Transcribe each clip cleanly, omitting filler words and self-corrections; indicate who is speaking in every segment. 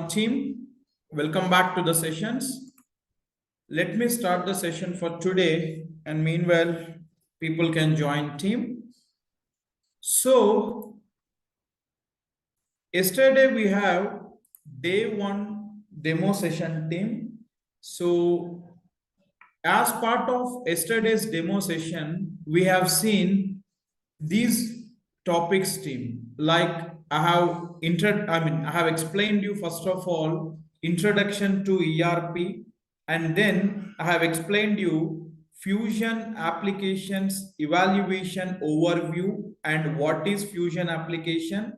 Speaker 1: everyone, team. Welcome back to the sessions. Let me start the session for today, and meanwhile, people can join team. So, yesterday we have day one demo session team. So, as part of yesterday's demo session, we have seen these topics team. Like I have explained you first of all introduction to ERP, and then I have explained you Fusion applications evaluation overview and what is Fusion application.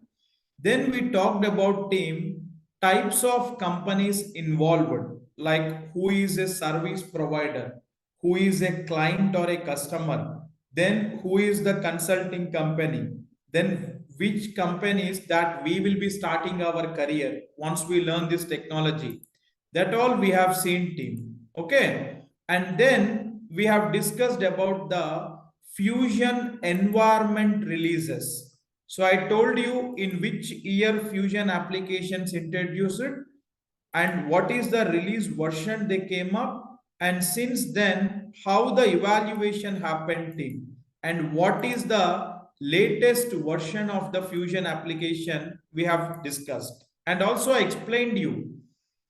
Speaker 1: Then we talked about team types of companies involved, like who is a service provider, who is a client or a customer, then who is the consulting company, then which companies that we will be starting our career once we learn this technology. That all we have seen team. Okay. And then we have discussed about the Fusion environment releases. So I told you in which year Fusion applications introduced it and what is the release version they came up, and since then how the evaluation happened team, and what is the latest version of the Fusion application we have discussed. And also I explained you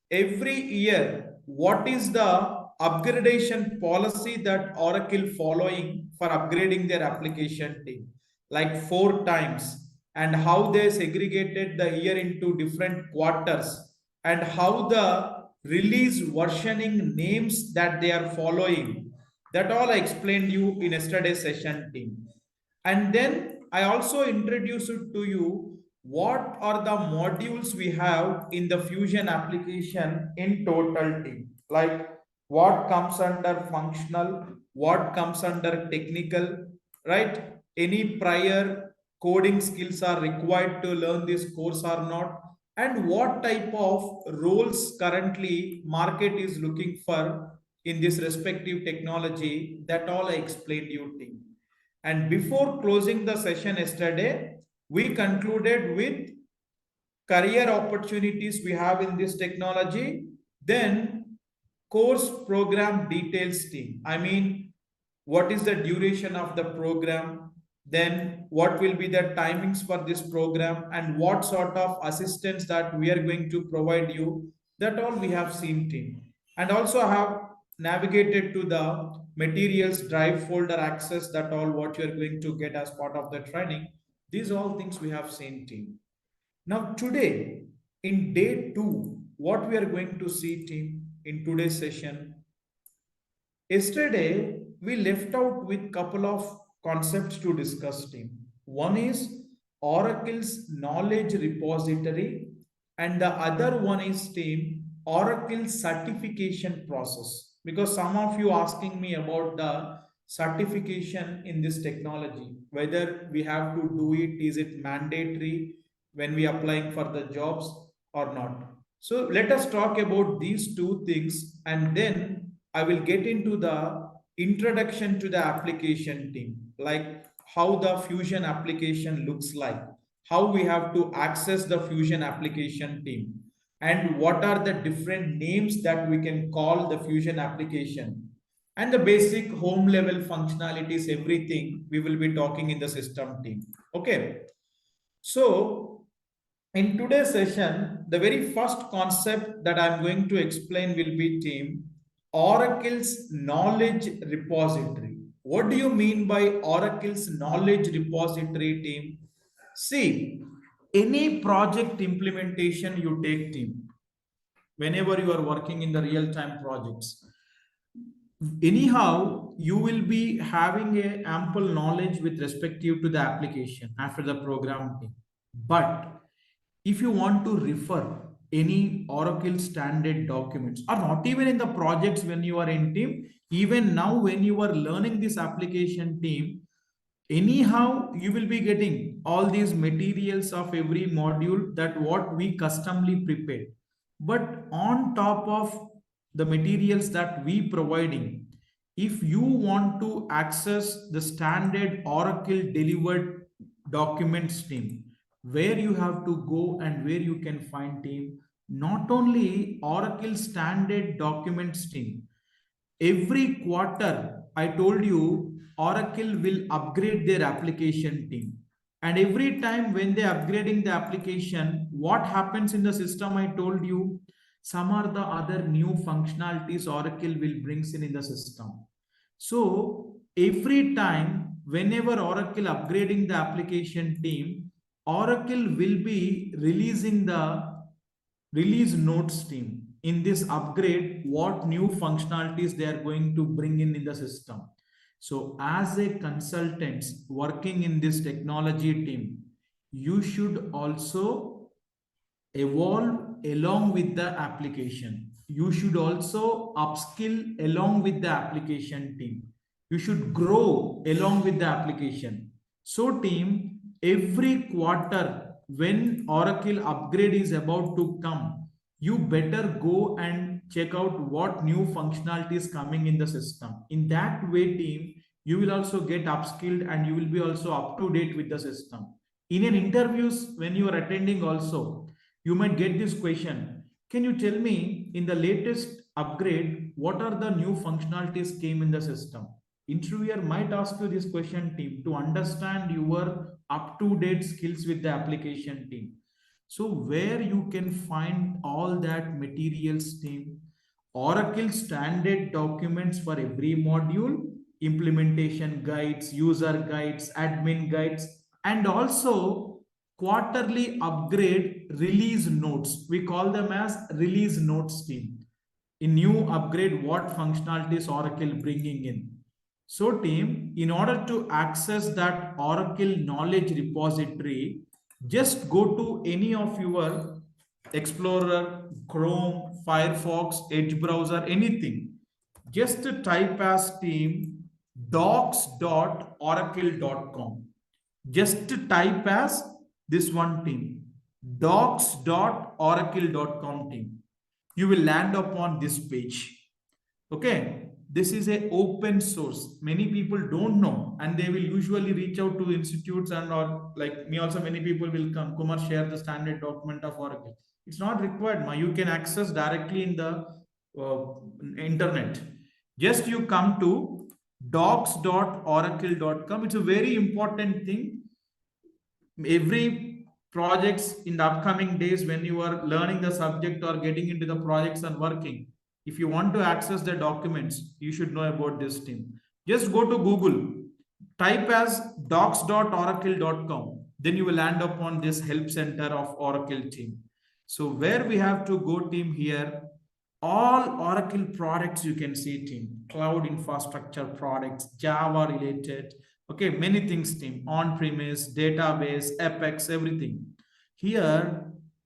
Speaker 1: every year what is the upgradation policy that Oracle following for upgrading their application team, like 4 times, and how they segregated the year into different quarters, and how the release versioning names that they are following. That all I explained you in yesterday's session team. And then I also introduced to you what are the modules we have in the Fusion application in total team. Like what comes under functional, what comes under technical, right? Any prior coding skills are required to learn this course or not, and what type of roles currently market is looking for in this respective technology. That all I explained you team. And before closing the session yesterday, we concluded with career opportunities we have in this technology, then course program details team. I mean, what is the duration of the program, then what will be the timings for this program, and what sort of assistance that we are going to provide you. That all we have seen team. And also have navigated to the materials drive folder access. That all what you are going to get as part of the training. These all things we have seen team. Now today in day 2, what we are going to see team in today's session. Yesterday we left out with couple of concepts to discuss team. One is Oracle's knowledge repository, and the other one is team Oracle certification process, because some of you asking me about the certification in this technology, whether we have to do it, is it mandatory when we applying for the jobs or not. So let us talk about these two things, and then I will get into the introduction to the application team, like how the Fusion application looks like, how we have to access the Fusion application team, and what are the different names that we can call the Fusion application, and the basic home level functionalities, everything we will be talking in the system team. Okay. So in today's session, the very first concept that I'm going to explain will be team Oracle's knowledge repository. What do you mean by Oracle's knowledge repository team? See, any project implementation you take team, whenever you are working in the real-time projects, anyhow, you will be having a ample knowledge with respective to the application after the program team. But if you want to refer any Oracle standard documents, or not even in the projects when you are in team, even now when you are learning this application team, anyhow you will be getting all these materials of every module that what we customly prepared. But on top of the materials that we providing, if you want to access the standard Oracle delivered documents team, where you have to go and where you can find team not only Oracle standard documents team, every quarter, I told you, Oracle will upgrade their application team. And every time when they're upgrading the application, what happens in the system? I told you, some are the other new functionalities Oracle will brings in the system. So every time, whenever Oracle upgrading the application team, Oracle will be releasing the release notes team in this upgrade what new functionalities they are going to bring in the system. So as a consultant working in this technology team, you should also evolve along with the application. You should also upskill along with the application team. You should grow along with the application. So team, every quarter when Oracle upgrade is about to come, you better go and check out what new functionality is coming in the system. In that way, team, you will also get upskilled and you will be also up to date with the system. In an interviews, when you are attending also, you might get this question. Can you tell me in the latest upgrade, what are the new functionalities came in the system? Interviewer might ask you this question, team, to understand your up-to-date skills with the application team. So where you can find all that materials, team, Oracle standard documents for every module, implementation guides, user guides, admin guides, and also quarterly upgrade release notes. We call them as release notes team. In new upgrade, what functionalities Oracle bringing in. So team, in order to access that Oracle knowledge repository, just go to any of your Explorer, Chrome, Firefox, Edge browser, anything. Just type as team docs.oracle.com. Just type as this one team docs.oracle.com team. You will land upon this page. Okay, this is a open source. Many people don't know, and they will usually reach out to institutes and or like me also. Many people will come, Kumar, share the standard document of Oracle. It's not required. You can access directly in the internet. Just you come to docs.oracle.com. It's a very important thing. Every projects in the upcoming days when you are learning the subject or getting into the projects and working, if you want to access the documents, you should know about this team. Just go to Google, type as docs.oracle.com, then you will land upon this help center of Oracle team. So where we have to go team here, all Oracle products you can see team, cloud infrastructure products, Java related, okay, many things team, on-premise, database, Apex, everything. Here,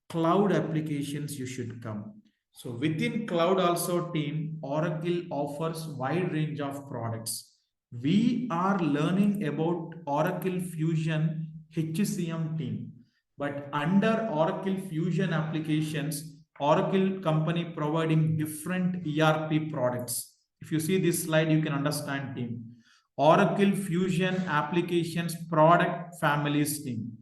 Speaker 1: cloud applications you should come. So within cloud also team, Oracle offers wide range of products. We are learning about Oracle Fusion HCM team, but under Oracle Fusion applications, Oracle company providing different ERP products. If you see this slide, you can understand team. Oracle Fusion applications product families team.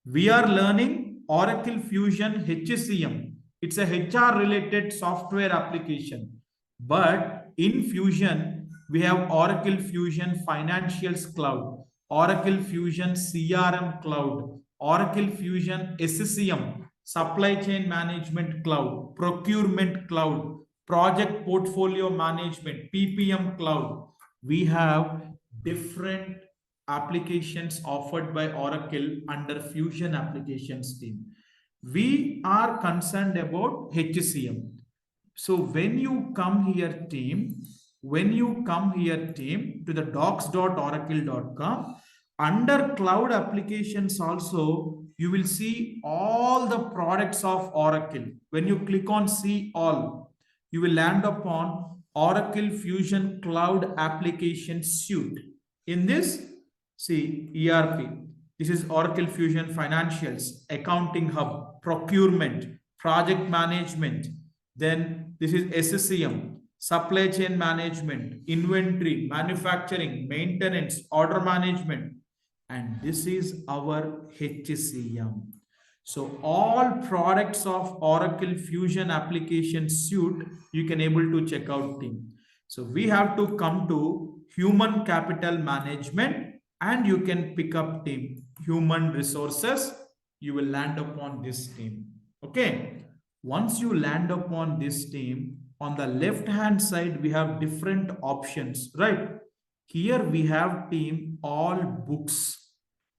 Speaker 1: We are learning Oracle Fusion HCM. It's a HR related software application. But in Fusion, we have Oracle Fusion Financials Cloud, Oracle Fusion CRM Cloud, Oracle Fusion SCM, Supply Chain Management Cloud, Procurement Cloud, Project Portfolio Management, PPM Cloud. We have different applications offered by Oracle under Fusion applications team. We are concerned about HCM. So when you come here team, to the docs.oracle.com, under cloud applications also, you will see all the products of Oracle. When you click on see all, you will land upon Oracle Fusion Cloud Application Suite. In this, see ERP. This is Oracle Fusion Financials, Accounting Hub, Procurement, Project Management. Then this is SCM, Supply Chain Management, Inventory, Manufacturing, Maintenance, Order Management. And this is our HCM. So all products of Oracle Fusion application suite, you can able to check out team. So we have to come to human capital management and you can pick up team human resources. You will land upon this team. Okay. Once you land upon this team, on the left hand side, we have different options, right? Here we have team all books.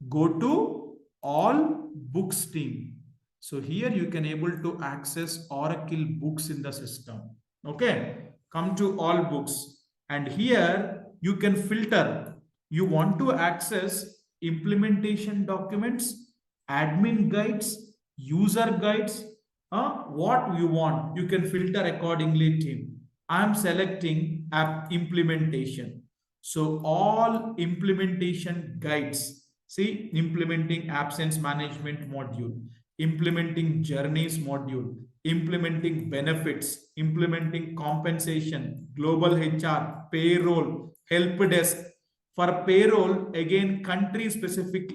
Speaker 1: Go to all books team. So here you can able to access Oracle books in the system. Okay, come to all books and here you can filter. You want to access implementation documents, admin guides, user guides, what you want. You can filter accordingly team. I am selecting app implementation. So all implementation guides, see implementing absence management module, implementing journeys module, implementing benefits, implementing compensation, global HR, payroll, help desk. For payroll, again, country specific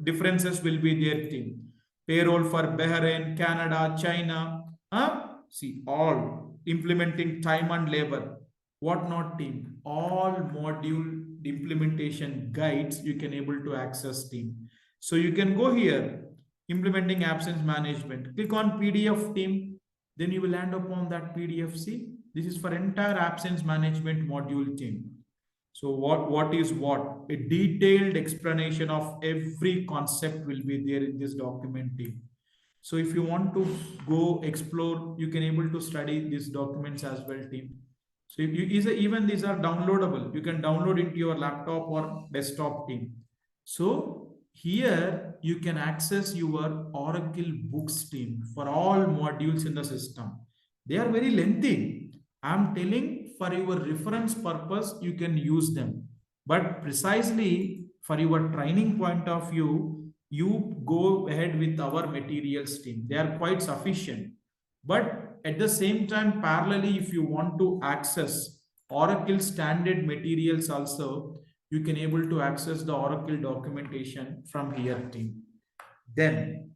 Speaker 1: differences will be there team. Payroll for Bahrain, Canada, China. See, all implementing time and labor. What not team? All module implementation guides you can able to access team. So you can go here, implementing absence management. Click on PDF team. Then you will land upon that PDF. See, this is for entire absence management module team. So what is what? A detailed explanation of every concept will be there in this document team. So if you want to go explore, you can able to study these documents as well team. So if you, even these are downloadable. You can download into your laptop or desktop team. So here you can access your Oracle books team for all modules in the system. They are very lengthy. I'm telling for your reference purpose, you can use them. But precisely for your training point of view, you go ahead with our materials team. They are quite sufficient. But at the same time, parallelly, if you want to access Oracle standard materials also, you can able to access the Oracle documentation from here team. Then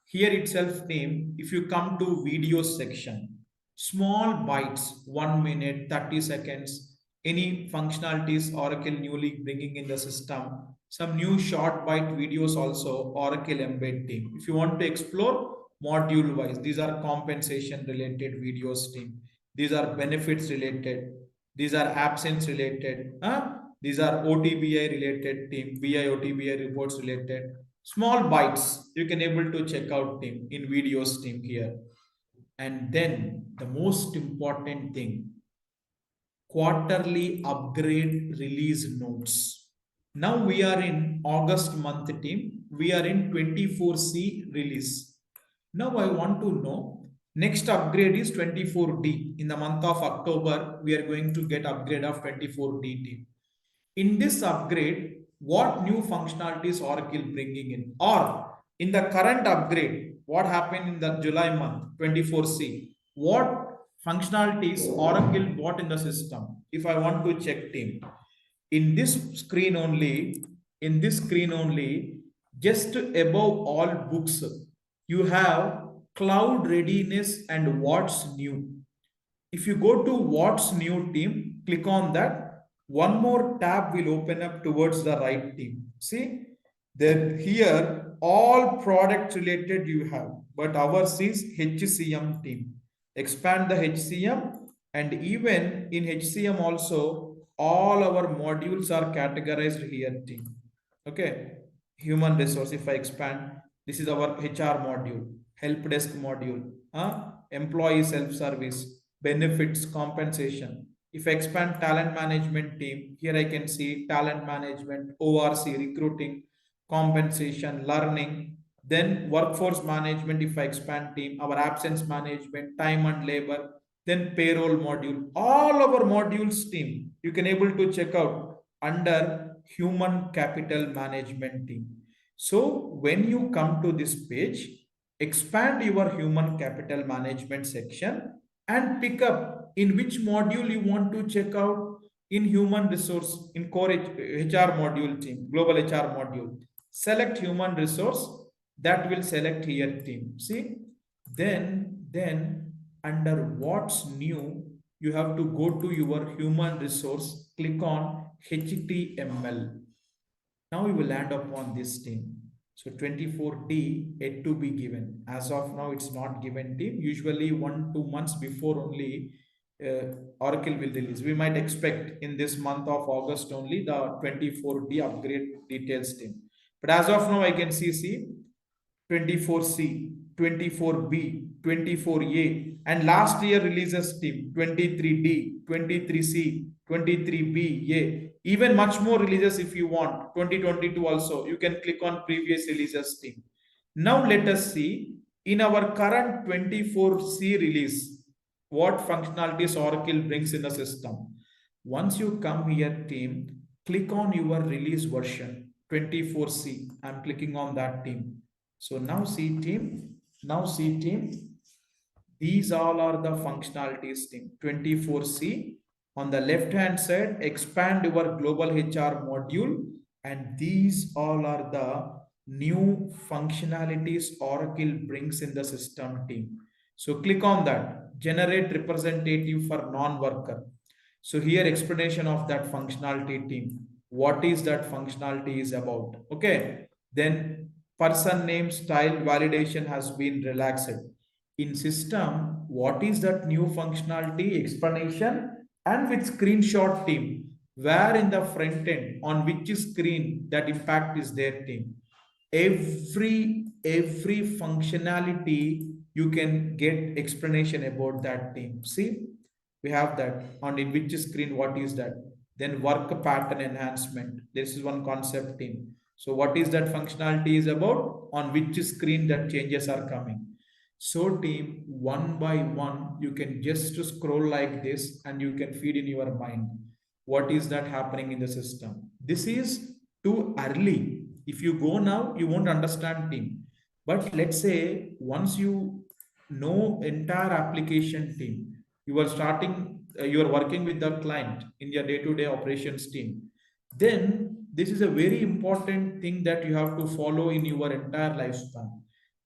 Speaker 1: here itself team, if you come to video section, small bites, 1 minute, 30 seconds, any functionalities Oracle newly bringing in the system, some new short bite videos also Oracle embed team. If you want to explore module wise, these are compensation related videos team. These are benefits related. These are absence related. These are OTBI related team, BI OTBI reports related. Small bites you can able to check out team in videos team here. And then the most important thing, quarterly upgrade release notes. Now we are in August month team. We are in 24C release. Now I want to know next upgrade is 24D. In the month of October, we are going to get upgrade of 24D team. In this upgrade, what new functionalities Oracle bringing in? Or in the current upgrade, what happened in the July month, 24C? What functionalities Oracle bought in the system? If I want to check team, in this screen only, just above all books, you have cloud readiness and what's new. If you go to what's new team, click on that. One more tab will open up towards the right team. See, then here all product related you have, but ours is HCM team. Expand the HCM, and even in HCM also all our modules are categorized here team. Okay, human resource. If I expand, this is our HR module, help desk module, employee self-service, benefits, compensation. If I expand talent management team, here I can see talent management, ORC, recruiting, compensation, learning. Then workforce management, if I expand team, our absence management, time and labor, then payroll module. All our modules team, you can able to check out under human capital management team. So when you come to this page, expand your human capital management section and pick up in which module you want to check out in human resource in core HR module team, global HR module. Select human resource, that will select here team. See, then under what's new, you have to go to your human resource, click on HTML. Now you will land upon this team. So 24D yet to be given. As of now, it's not given team. Usually 1-2 months before only Oracle will release. We might expect in this month of August only the 24D upgrade details team. But as of now, I can see 24C, 24B, 24A, and last year releases team 23D, 23C, 23B, even much more releases if you want. 2022 also, you can click on previous releases team. Now let us see in our current 24C release, what functionalities Oracle brings in the system. Once you come here team, click on your release version 24C. I'm clicking on that team. So now see team, these all are the functionalities team. 24C on the left hand side, expand your global HR module, and these all are the new functionalities Oracle brings in the system team. So click on that, generate representative for non-worker. So here explanation of that functionality team. What is that functionality is about? Okay. Then person name style validation has been relaxed. In system, what is that new functionality explanation and with screenshot team? Where in the front end on which screen that impact is there team? Every functionality you can get explanation about that team. See, we have that on in which screen, what is that? Then work pattern enhancement, this is one concept team. So what is that functionality is about, on which screen that changes are coming. So team, one by one you can just scroll like this and you can feed in your mind what is that happening in the system. This is too early. If you go now you won't understand team, but let's say once you know entire application team, you are starting you are working with the client in your day-to-day operations team, then this is a very important thing that you have to follow in your entire lifespan.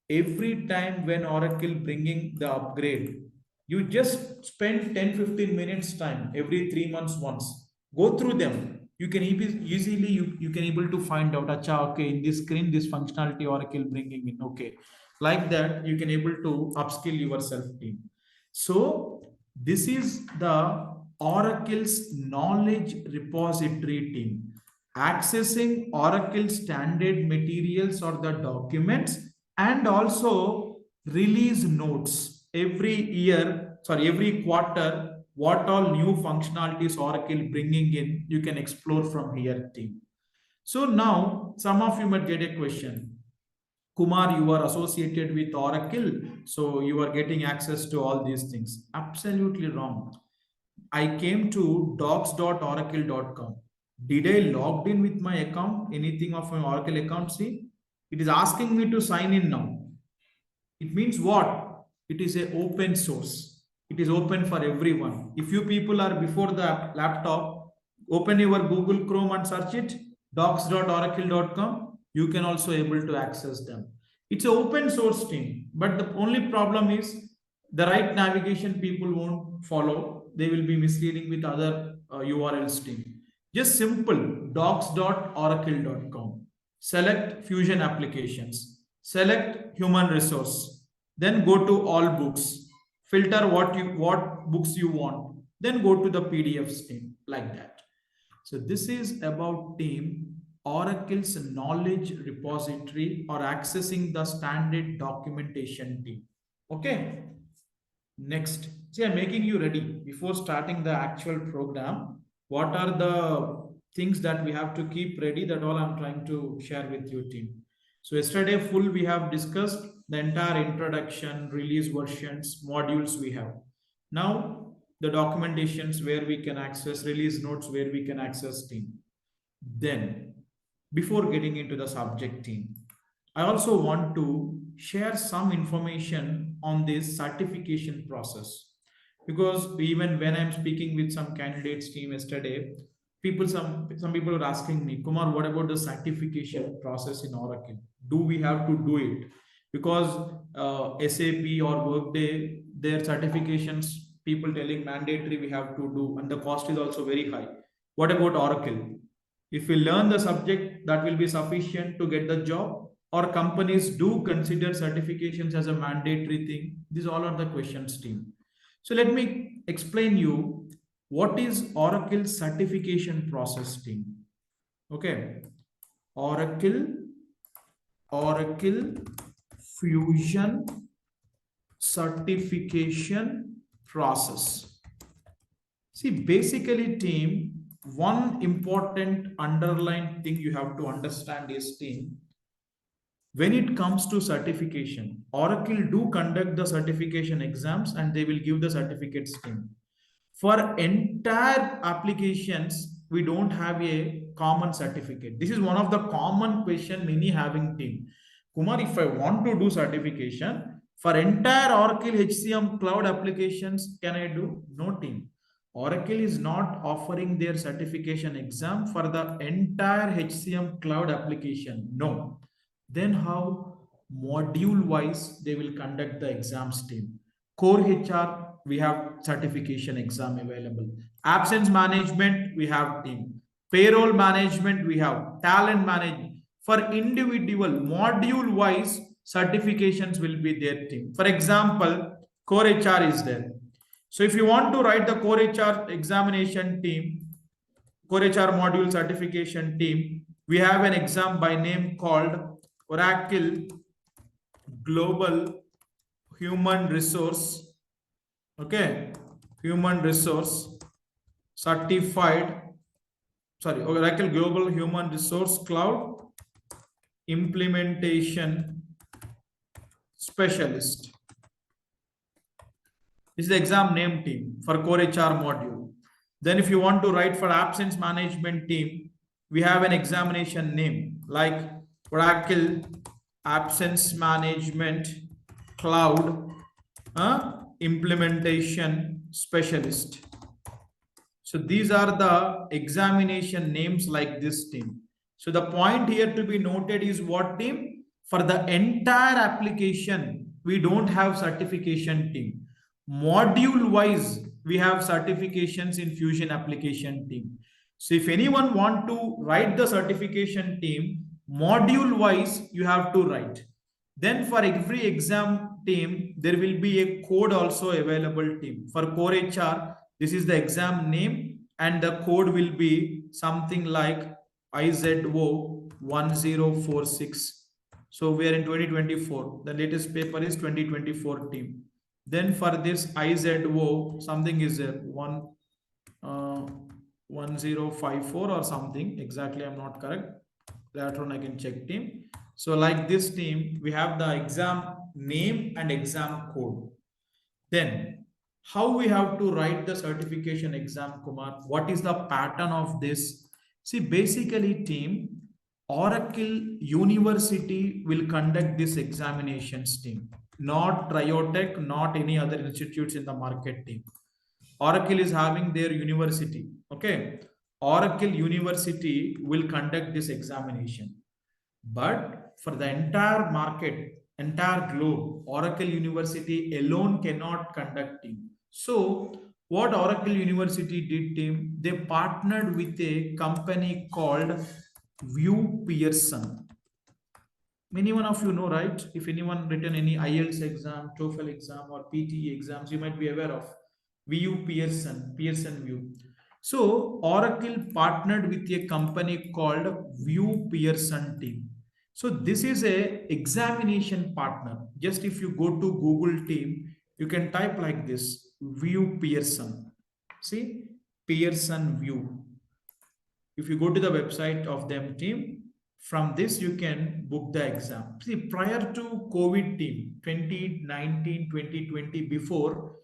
Speaker 1: Every time when Oracle bringing the upgrade, you just spend 10-15 minutes time every 3 months once, go through them. You can easily you can able to find out, acha, okay, in this screen this functionality Oracle bringing in, okay, like that you can able to upskill yourself team. So this is the Oracle's knowledge repository team, accessing Oracle standard materials or the documents, and also release notes every year, sorry, every quarter, what all new functionalities Oracle bringing in, you can explore from here team. So now some of you might get a question, Kumar, you are associated with Oracle, so you are getting access to all these things. Absolutely wrong. I came to docs.oracle.com. Did I logged in with my account, anything of my Oracle account? See, it is asking me to sign in now. It means what? It is a open source. It is open for everyone. If you people are before the laptop, open your Google Chrome and search it, docs.oracle.com. You can also able to access them. It's an open source team, but the only problem is the right navigation people won't follow. They will be misleading with other URLs team. Just simple docs.oracle.com. Select Fusion applications. Select human resource. Then go to all books. Filter what books you want. Then go to the PDFs team like that. So this is about team Oracle's knowledge repository or accessing the standard documentation team. Okay. Next, see, I'm making you ready before starting the actual program. What are the things that we have to keep ready? That all I'm trying to share with you, team. So yesterday full we have discussed the entire introduction, release versions, modules we have. Now the documentations where we can access, release notes where we can access team. Then before getting into the subject team, I also want to share some information on this certification process, because even when I'm speaking with some candidates team yesterday, Some people are asking me, Kumar, what about the certification process in Oracle? Do we have to do it? Because SAP or Workday, their certifications, people telling mandatory we have to do, and the cost is also very high. What about Oracle? If we learn the subject, that will be sufficient to get the job, or companies do consider certifications as a mandatory thing? These all are the questions, team. So let me explain you what is Oracle certification process, team. Okay, Oracle Oracle Fusion certification process. See, basically, team, one important underlying thing you have to understand is, team, when it comes to certification, Oracle do conduct the certification exams and they will give the certificates, team. For entire applications, we don't have a common certificate. This is one of the common question many having, team. Kumar, if I want to do certification for entire Oracle HCM cloud applications, can I do? No, team. Oracle is not offering their certification exam for the entire HCM cloud application. No. Then how? Module wise they will conduct the exams, team. Core HR, we have certification exam available. Absence management, we have, team. Payroll management, we have. Talent management. For individual module wise certifications will be there, team. For example, core HR is there. So if you want to write the core HR examination, team, core HR module certification, team, we have an exam by name called Oracle Global Human Resource, okay, Human Resource Certified, sorry, Oracle Global Human Resource Cloud Implementation Specialist. This is the exam name, team, for core HR module. Then if you want to write for absence management, team, we have an examination name like Oracle Absence Management Cloud Implementation Specialist. So these are the examination names like this, team. So the point here to be noted is what, team? For the entire application, we don't have certification, team. Module wise, we have certifications in Fusion application, team. So if anyone want to write the certification, team, module wise, you have to write. Then for every exam, team, there will be a code also available, team. For core HR, this is the exam name and the code will be something like IZO 1046. So we are in 2024. The latest paper is 2024, team. Then for this IZO, something is there, 1054 or something. Exactly, I'm not correct. Later on I can check, team. So like this, team, we have the exam name and exam code. Then how we have to write the certification exam, Kumar? What is the pattern of this? See, basically, team, Oracle University will conduct this examinations, team. Not TrioTech, not any other institutes in the market, team. Oracle is having their university. Okay. Oracle University will conduct this examination. But for the entire market, entire globe, Oracle University alone cannot conduct, team. So what Oracle University did, team, they partnered with a company called View Pearson. Many one of you know, right? If anyone written any IELTS exam, TOEFL exam, or PTE exams, you might be aware of View Pearson, Pearson View. So Oracle partnered with a company called View Pearson, team. So this is a examination partner. Just if you go to Google, team, you can type like this, View Pearson. See, Pearson View. If you go to the website of them, team, from this you can book the exam. See, prior to COVID, team, 2019, 2020, before,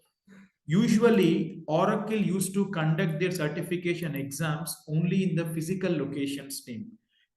Speaker 1: usually Oracle used to conduct their certification exams only in the physical locations, team.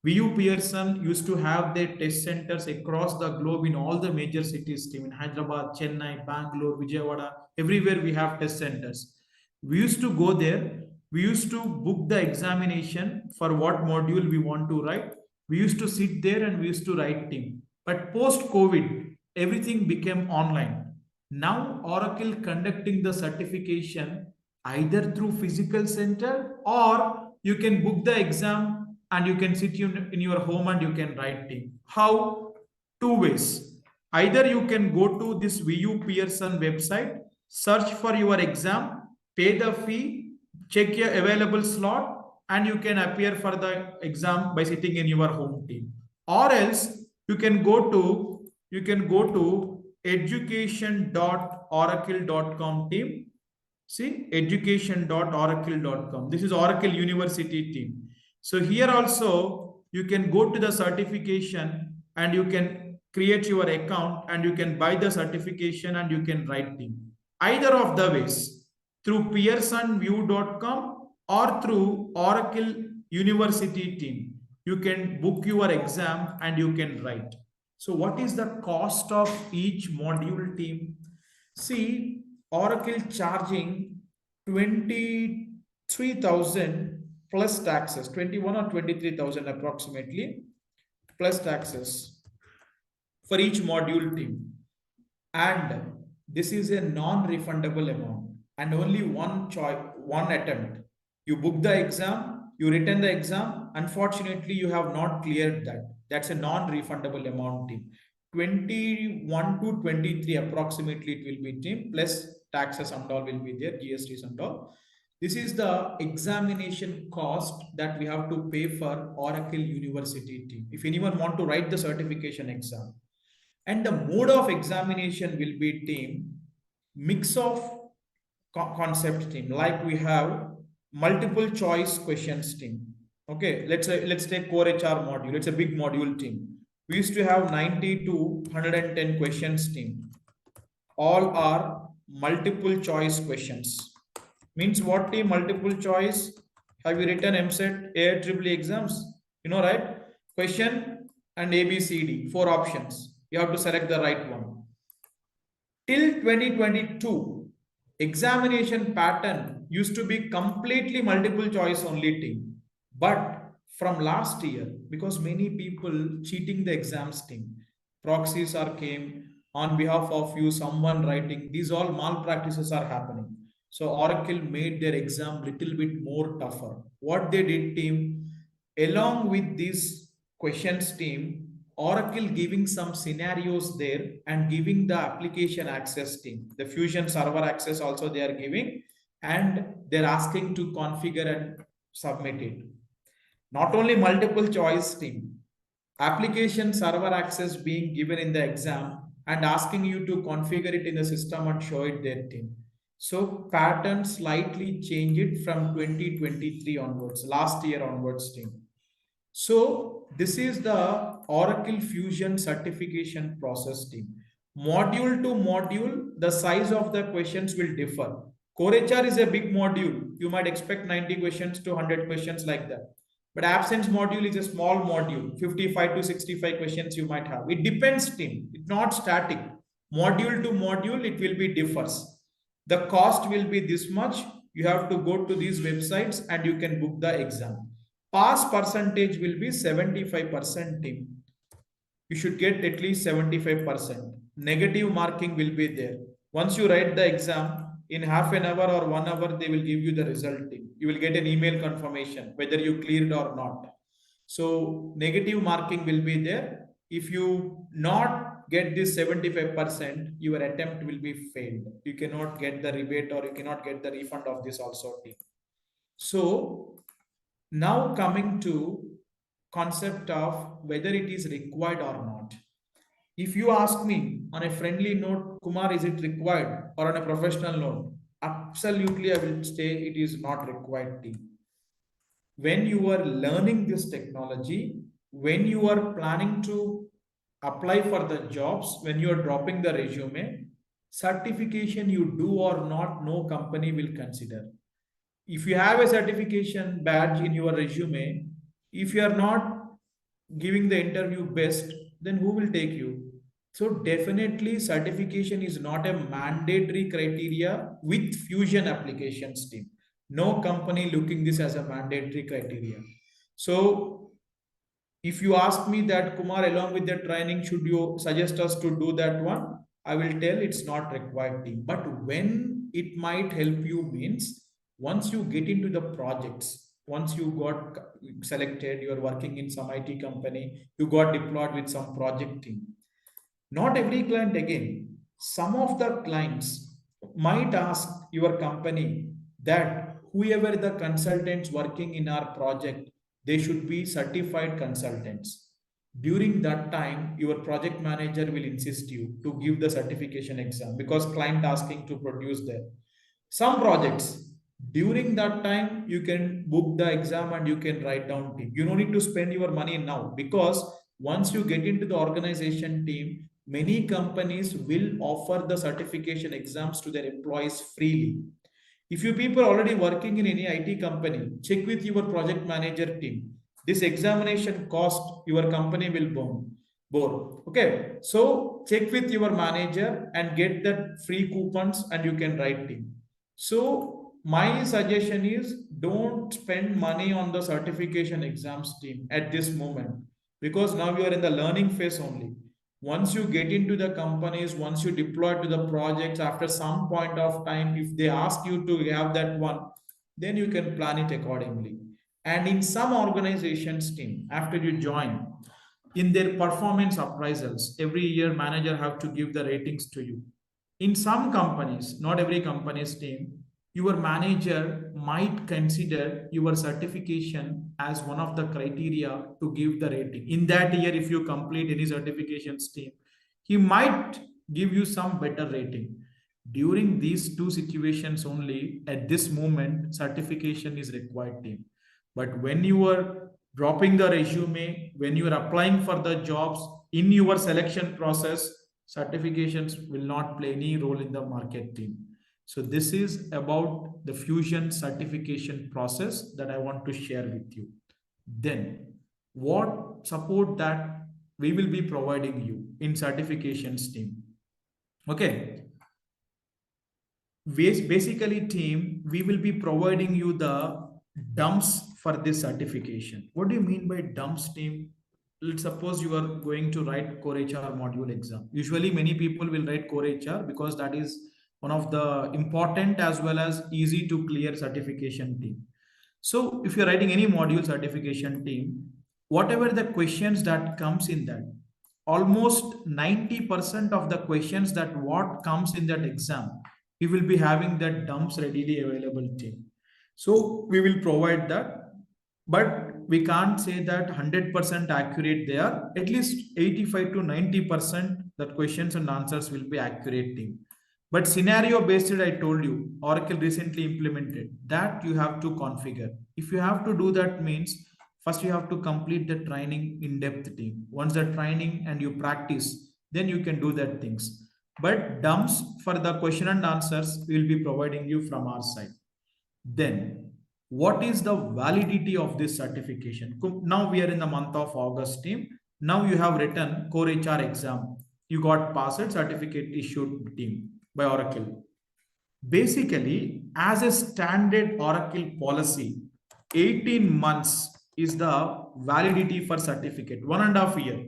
Speaker 1: VU Pearson used to have their test centers across the globe in all the major cities, team, in Hyderabad, Chennai, Bangalore, Vijayawada, everywhere we have test centers. We used to go there we used to book the examination for what module we want to write. We used to sit there and we used to write team. But post COVID, everything became online. Now Oracle conducting the certification either through physical center, or you can book the exam and you can sit in your home and you can write team. How? Two ways. Either you can go to this VU Pearson website, search for your exam, pay the fee, check your available slot, and you can appear for the exam by sitting in your home team. Or else you can go to education.oracle.com team. See, education.oracle.com. This is Oracle University team. So here also you can go to the certification and you can create your account and you can buy the certification and you can write team. Either of the ways, through pearsonview.com or through Oracle University team, you can book your exam and you can write. So what is the cost of each module team? See, Oracle charging 23,000 plus taxes, 21 or 23,000 approximately plus taxes for each module team. And this is a non-refundable amount and only one choice, one attempt. You book the exam, you return the exam. Unfortunately, you have not cleared that. That's a non-refundable amount team. 21 to 23 approximately it will be team, plus taxes and all will be there, GSTs and all. This is the examination cost that we have to pay for Oracle University team. If anyone want to write the certification exam, and the mode of examination will be team, mix of concept team, like we have multiple choice questions team. Okay, let's take core HR module. It's a big module team. We used to have 90 to 110 questions team. All are multiple choice questions. Means what team? Multiple choice. Have you written MSET, AIEEE exams? You know, right? Question and ABCD, 4 options. You have to select the right one. Till 2022, examination pattern used to be completely multiple choice only team. But from last year, because many people cheating the exams team, proxies are came on behalf of you, someone writing, these all malpractices are happening. So Oracle made their exam little bit more tougher. What they did team, along with this questions team, Oracle giving some scenarios there and giving the application access team, the Fusion server access also they are giving, and they're asking to configure and submit it. Not only multiple choice team, application server access being given in the exam and asking you to configure it in the system and show it their team. So pattern slightly change it from 2023 onwards, last year onwards team. So this is the Oracle Fusion certification process team. Module to module, the size of the questions will differ. Core HR is a big module. You might expect 90 questions to 100 questions like that. But absence module is a small module, 55 to 65 questions you might have. It depends team, it's not static. Module to module, it will be differs. The cost will be this much. You have to go to these websites and you can book the exam. Pass percentage will be 75% team. You should get at least 75%. Negative marking will be there. Once you write the exam, in half an hour or 1 hour, they will give you the result team. You will get an email confirmation whether you cleared or not. So negative marking will be there. If you not get this 75%, your attempt will be failed. You cannot get the rebate or you cannot get the refund of this also team. So now coming to concept of whether it is required or not. If you ask me on a friendly note, Kumar, is it required, or on a professional note? Absolutely, I will say it is not required team. When you are learning this technology, when you are planning to apply for the jobs, when you are dropping the resume, certification you do or not, no company will consider. If you have a certification badge in your resume, if you are not giving the interview best, then who will take you? So definitely certification is not a mandatory criteria with Fusion applications team. No company looking this as a mandatory criteria. So if you ask me that, Kumar, along with the training, should you suggest us to do that one? I will tell it's not required team. But when it might help you means once you get into the projects, once you got selected, you are working in some IT company, you got deployed with some project team. Not every client again. Some of the clients might ask your company that whoever the consultants working in our project, they should be certified consultants. During that time, your project manager will insist you to give the certification exam because client asking to produce that. Some projects, during that time, you can book the exam and you can write down team. You don't need to spend your money now because once you get into the organization team, many companies will offer the certification exams to their employees freely. If you people are already working in any IT company, check with your project manager team. This examination cost your company will bore. Okay, so check with your manager and get that free coupons and you can write team. So my suggestion is don't spend money on the certification exams team at this moment because now you are in the learning phase only. Once you get into the companies, once you deploy to the projects, after some point of time, if they ask you to have that one, then you can plan it accordingly. And in some organizations team, after you join, in their performance appraisals, every year manager have to give the ratings to you. In some companies, not every company's team, your manager might consider your certification as one of the criteria to give the rating. In that year, if you complete any certifications team, he might give you some better rating. During these two situations only, at this moment, certification is required team. But when you are dropping the resume, when you are applying for the jobs in your selection process, certifications will not play any role in the market team. So this is about the Fusion certification process that I want to share with you. Then what support that we will be providing you in certifications team. Okay. Basically team, we will be providing you the dumps for this certification. What do you mean by dumps team? Let's suppose you are going to write core HR module exam. Usually many people will write core HR because that is one of the important as well as easy to clear certification team. So if you're writing any module certification team, whatever the questions that comes in that, almost 90% of the questions that what comes in that exam, we will be having that dumps readily available team. So we will provide that, but we can't say that 100% accurate they are. At least 85 to 90% that questions and answers will be accurate team. But scenario based, I told you, Oracle recently implemented that you have to configure. If you have to do that means first you have to complete the training in depth team. Once the training and you practice, then you can do that things. But dumps for the question and answers we will be providing you from our side. Then what is the validity of this certification? Now we are in the month of August team. Now you have written core HR exam. You got passed, certificate issued team by Oracle. Basically, as a standard Oracle policy, 18 months is the validity for certificate, 1.5 year.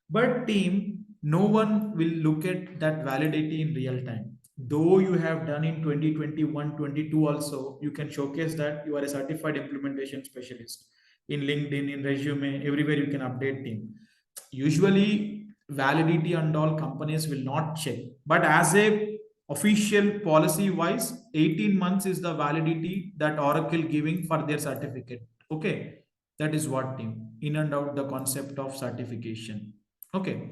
Speaker 1: But team, no one will look at that validity in real time. Though you have done in 2021, 22 also, you can showcase that you are a certified implementation specialist in LinkedIn, in resume, everywhere you can update team. Usually validity and all companies will not check. But as a official policy wise, 18 months is the validity that Oracle giving for their certificate. Okay. That is what team, in and out the concept of certification. Okay.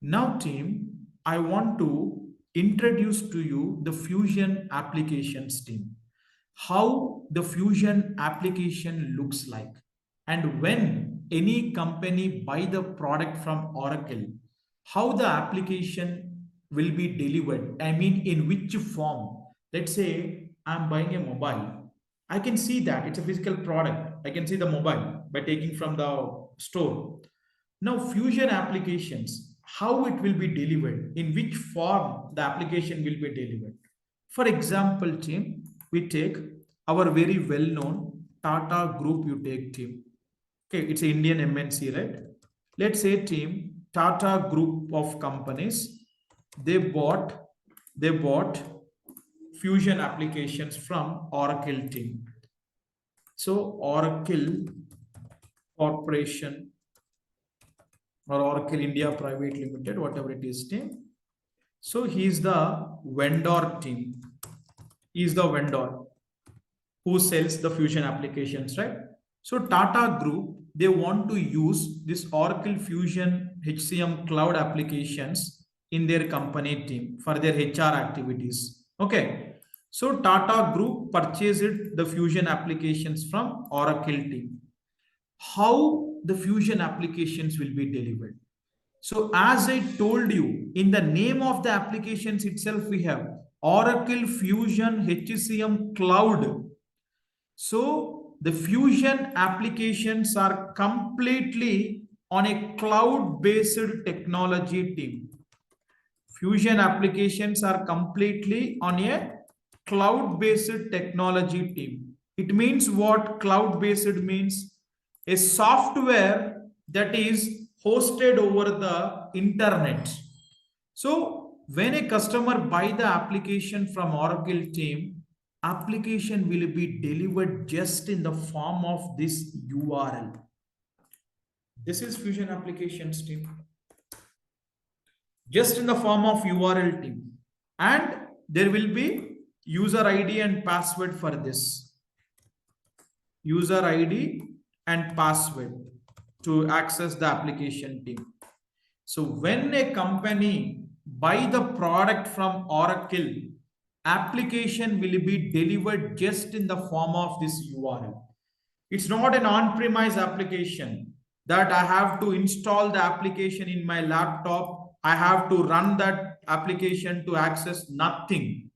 Speaker 1: Now, team, I want to introduce to you the Fusion applications team. How the Fusion application looks like. And when any company buy the product from Oracle, how the application will be delivered. I mean, in which form? Let's say I'm buying a mobile. I can see that it's a physical product. I can see the mobile by taking from the store. Now, Fusion applications, how it will be delivered, in which form the application will be delivered. For example, team, we take our very well-known Tata Group you take team. Okay, it's an Indian MNC, right? Let's say team Tata Group of companies. They bought Fusion applications from Oracle team. So Oracle Corporation or Oracle India Private Limited, whatever it is team. So he is the vendor team. He is the vendor who sells the Fusion applications, right? So Tata Group, they want to use this Oracle Fusion HCM Cloud applications in their company team for their HR activities. Okay. So Tata Group purchased the Fusion applications from Oracle team. How the Fusion applications will be delivered? So as I told you, in the name of the applications itself, we have Oracle Fusion HCM Cloud. So the Fusion applications are completely on a cloud-based technology team. Fusion applications are completely on a cloud-based technology team. It means what cloud-based means? A software that is hosted over the internet. So when a customer buy the application from Oracle team, application will be delivered just in the form of this URL. This is Fusion applications team. Just in the form of URL team. And there will be user ID and password for this. User ID and password to access the application team. So when a company buy the product from Oracle, application will be delivered just in the form of this URL. It's not an on-premise application that I have to install the application in my laptop. I have to run that application to access nothing.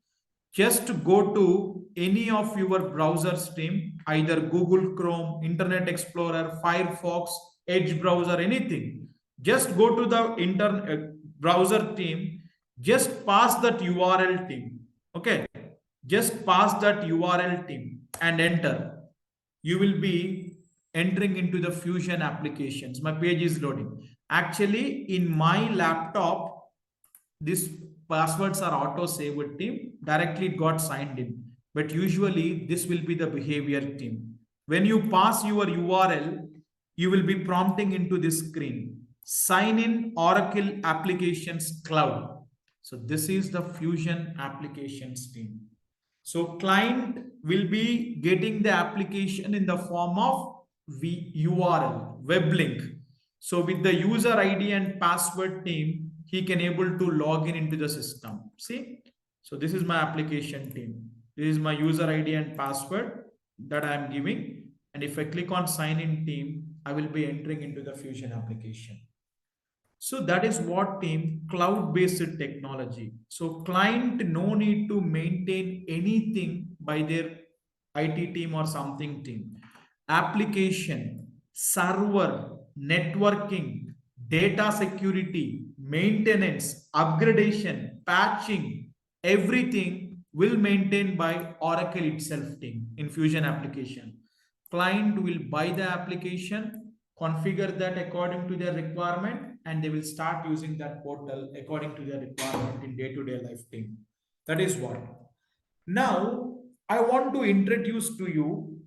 Speaker 1: Just go to any of your browser stream, either Google Chrome, Internet Explorer, Firefox, Edge browser, anything. Just go to the browser team, just pass that URL team. Okay, just pass that URL team and enter. You will be entering into the Fusion applications. My page is loading. Actually, in my laptop, these passwords are auto saved team. Directly it got signed in. But usually this will be the behavior team. When you pass your URL, you will be prompting into this screen. Sign in Oracle Applications Cloud. So this is the Fusion applications team. So client will be getting the application in the form of URL, web link. So with the user ID and password team, he can able to log in into the system. See, so this is my application team. This is my user ID and password that I am giving. And if I click on sign in team, I will be entering into the Fusion application. So that is what team cloud-based technology. So client no need to maintain anything by their IT team or something team. Application, server, networking, data security, maintenance, upgradation, patching, everything will maintain by Oracle itself team in Fusion application. Client will buy the application, configure that according to their requirement, and they will start using that portal according to their requirement in day-to-day life team. That is what. Now, I want to introduce to you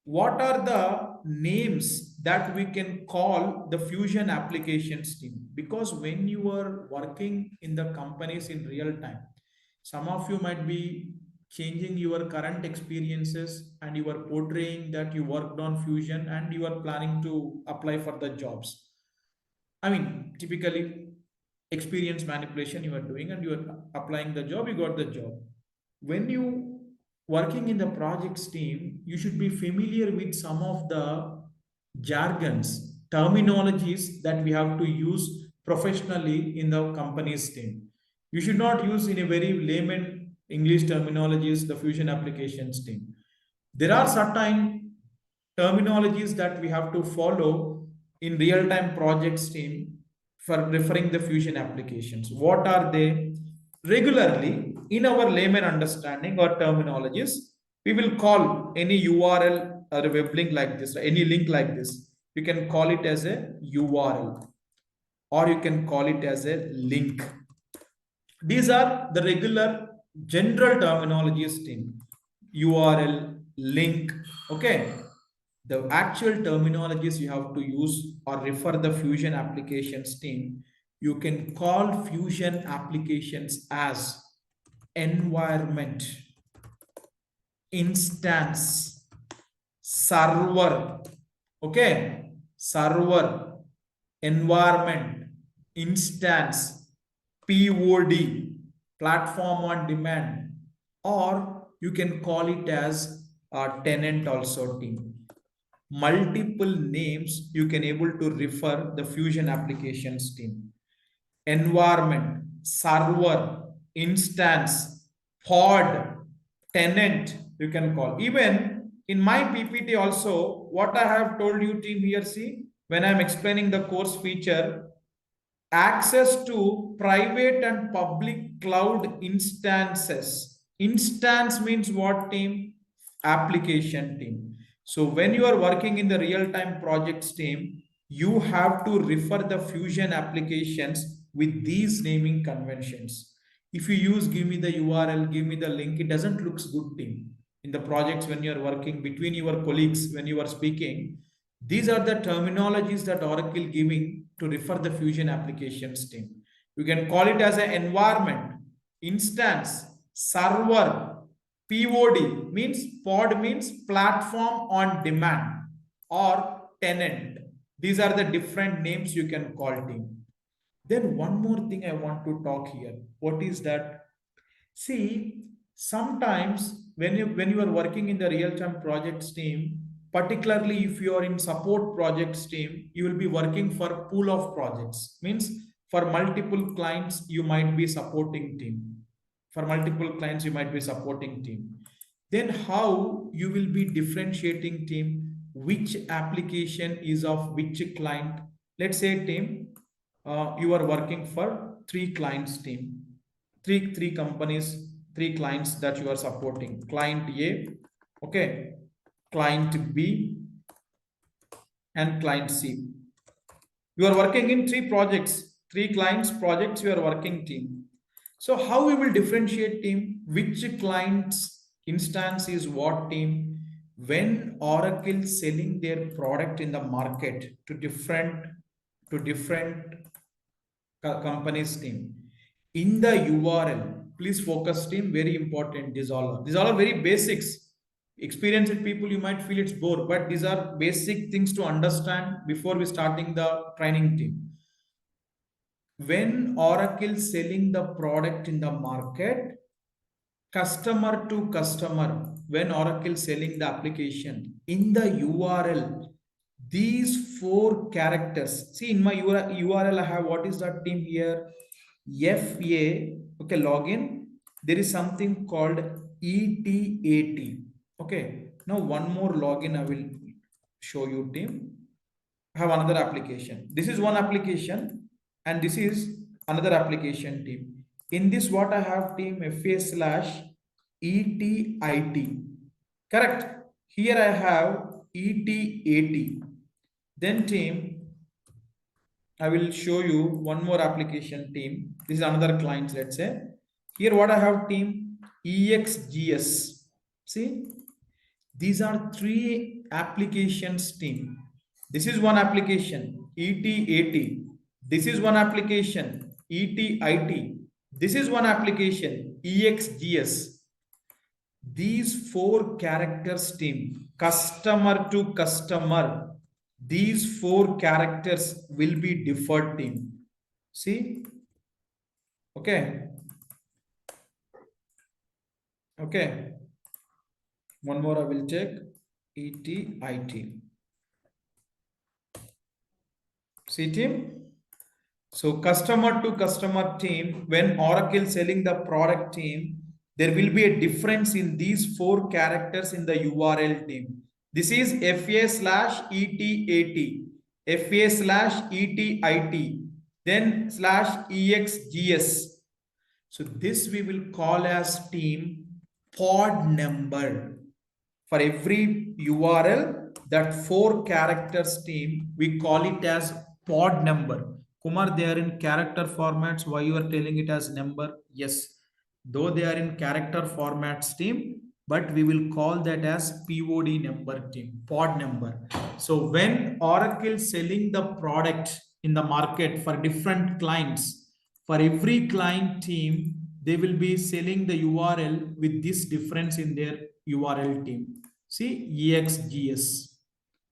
Speaker 1: what are the names that we can call the Fusion applications team. Because when you are working in the companies in real time, some of you might be changing your current experiences and you are portraying that you worked on Fusion and you are planning to apply for the jobs. I mean, typically experience manipulation you are doing and you are applying the job, you got the job. When you working in the projects team, you should be familiar with some of the jargons, terminologies that we have to use professionally in the company's team. You should not use in a very layman English terminologies, the Fusion applications team. There are certain terminologies that we have to follow in real-time projects team for referring the Fusion applications. What are they? Regularly, in our layman understanding or terminologies, We will call any URL or a web link like this, any link like this. You can call it as a URL or you can call it as a link. These are the regular general terminologies team. URL, link, okay. The actual terminologies you have to use or refer the Fusion applications team. You can call Fusion applications as environment, instance, server, okay, server, environment, instance, POD, platform on demand, or you can call it as a tenant also team. Multiple names you can able to refer the Fusion applications team. Environment, server, instance, pod, tenant, you can call. Even in my PPT also, what I have told you team here, see, when I'm explaining the course feature, access to private and public cloud instances. Instance means what team? Application team. So when you are working in the real-time projects team, you have to refer the Fusion applications with these naming conventions. If you use give me the URL, give me the link, it doesn't look good team. In the projects when you are working between your colleagues, when you are speaking, these are the terminologies that Oracle giving to refer the Fusion applications team. You can call it as an environment, instance, server, POD means pod means platform on demand or tenant. These are the different names you can call team. Then one more thing I want to talk here. What is that? See, sometimes when you are working in the real-time projects team, particularly if you are in support projects team, you will be working for pool of projects. Means for multiple clients, you might be supporting team. For multiple clients, you might be supporting team. Then how you will be differentiating team, which application is of which client. Let's say team, you are working for three clients team, three companies, three clients that you are supporting. Client A, okay, client B, and client C. You are working in three projects, three clients projects, you are working team. So how we will differentiate team, which client's instance is what team? When Oracle selling their product in the market to different companies team, in the URL, please focus team, very important. These all are very basics. Experienced people, you might feel it's bore, but these are basic things to understand before we starting the training team. When Oracle selling the product in the market, customer to customer, when Oracle selling the application in the URL, these four characters, see in my URL I have, what is that team here? FA, okay, login. There is something called ETAT. Okay, now one more login I will show you team. I have another application. This is one application and this is another application team. In this, what I have team FA slash ETIT. Correct. Here I have ETAT. Then team, I will show you one more application team. This is another client, let's say. Here what I have team EXGS. See, these are three applications team. This is one application ETAT. This is one application ETIT. This is one application EXGS. These four characters team, customer to customer, these four characters will be deferred team. See, okay, okay, one more I will check. ETIT. See team, so customer to customer team, when Oracle selling the product team, there will be a difference in these four characters in the URL team. This is FA slash ETAT, FA slash ETIT, then slash EXGS. So this we will call as team pod number. For every URL, that 4 characters team, we call it as pod number. Kumar, they are in character formats. Why you are telling it as number? Yes, though they are in character formats team, but we will call that as POD number team, pod number. So when Oracle selling the product in the market for different clients, for every client team, they will be selling the URL with this difference in their URL team. See, EXGS,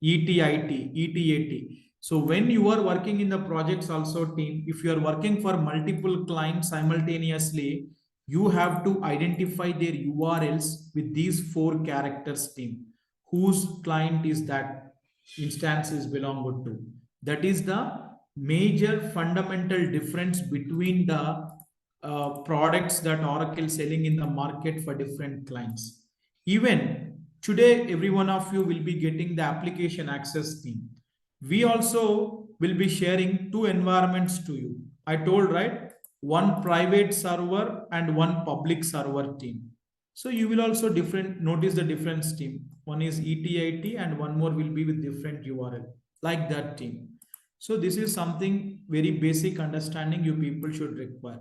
Speaker 1: ETIT, ETAT. So when you are working in the projects also team, if you are working for multiple clients simultaneously, you have to identify their URLs with these 4 characters team. Whose client is that instance is belonged to? That is the major fundamental difference between the products that Oracle selling in the market for different clients. Even today, every one of you will be getting the application access team. We also will be sharing 2 environments to you. I told, right? One private server and one public server team. So you will also different notice the difference team. One is ETIT and one more will be with different URL like that team. So this is something very basic understanding you people should require.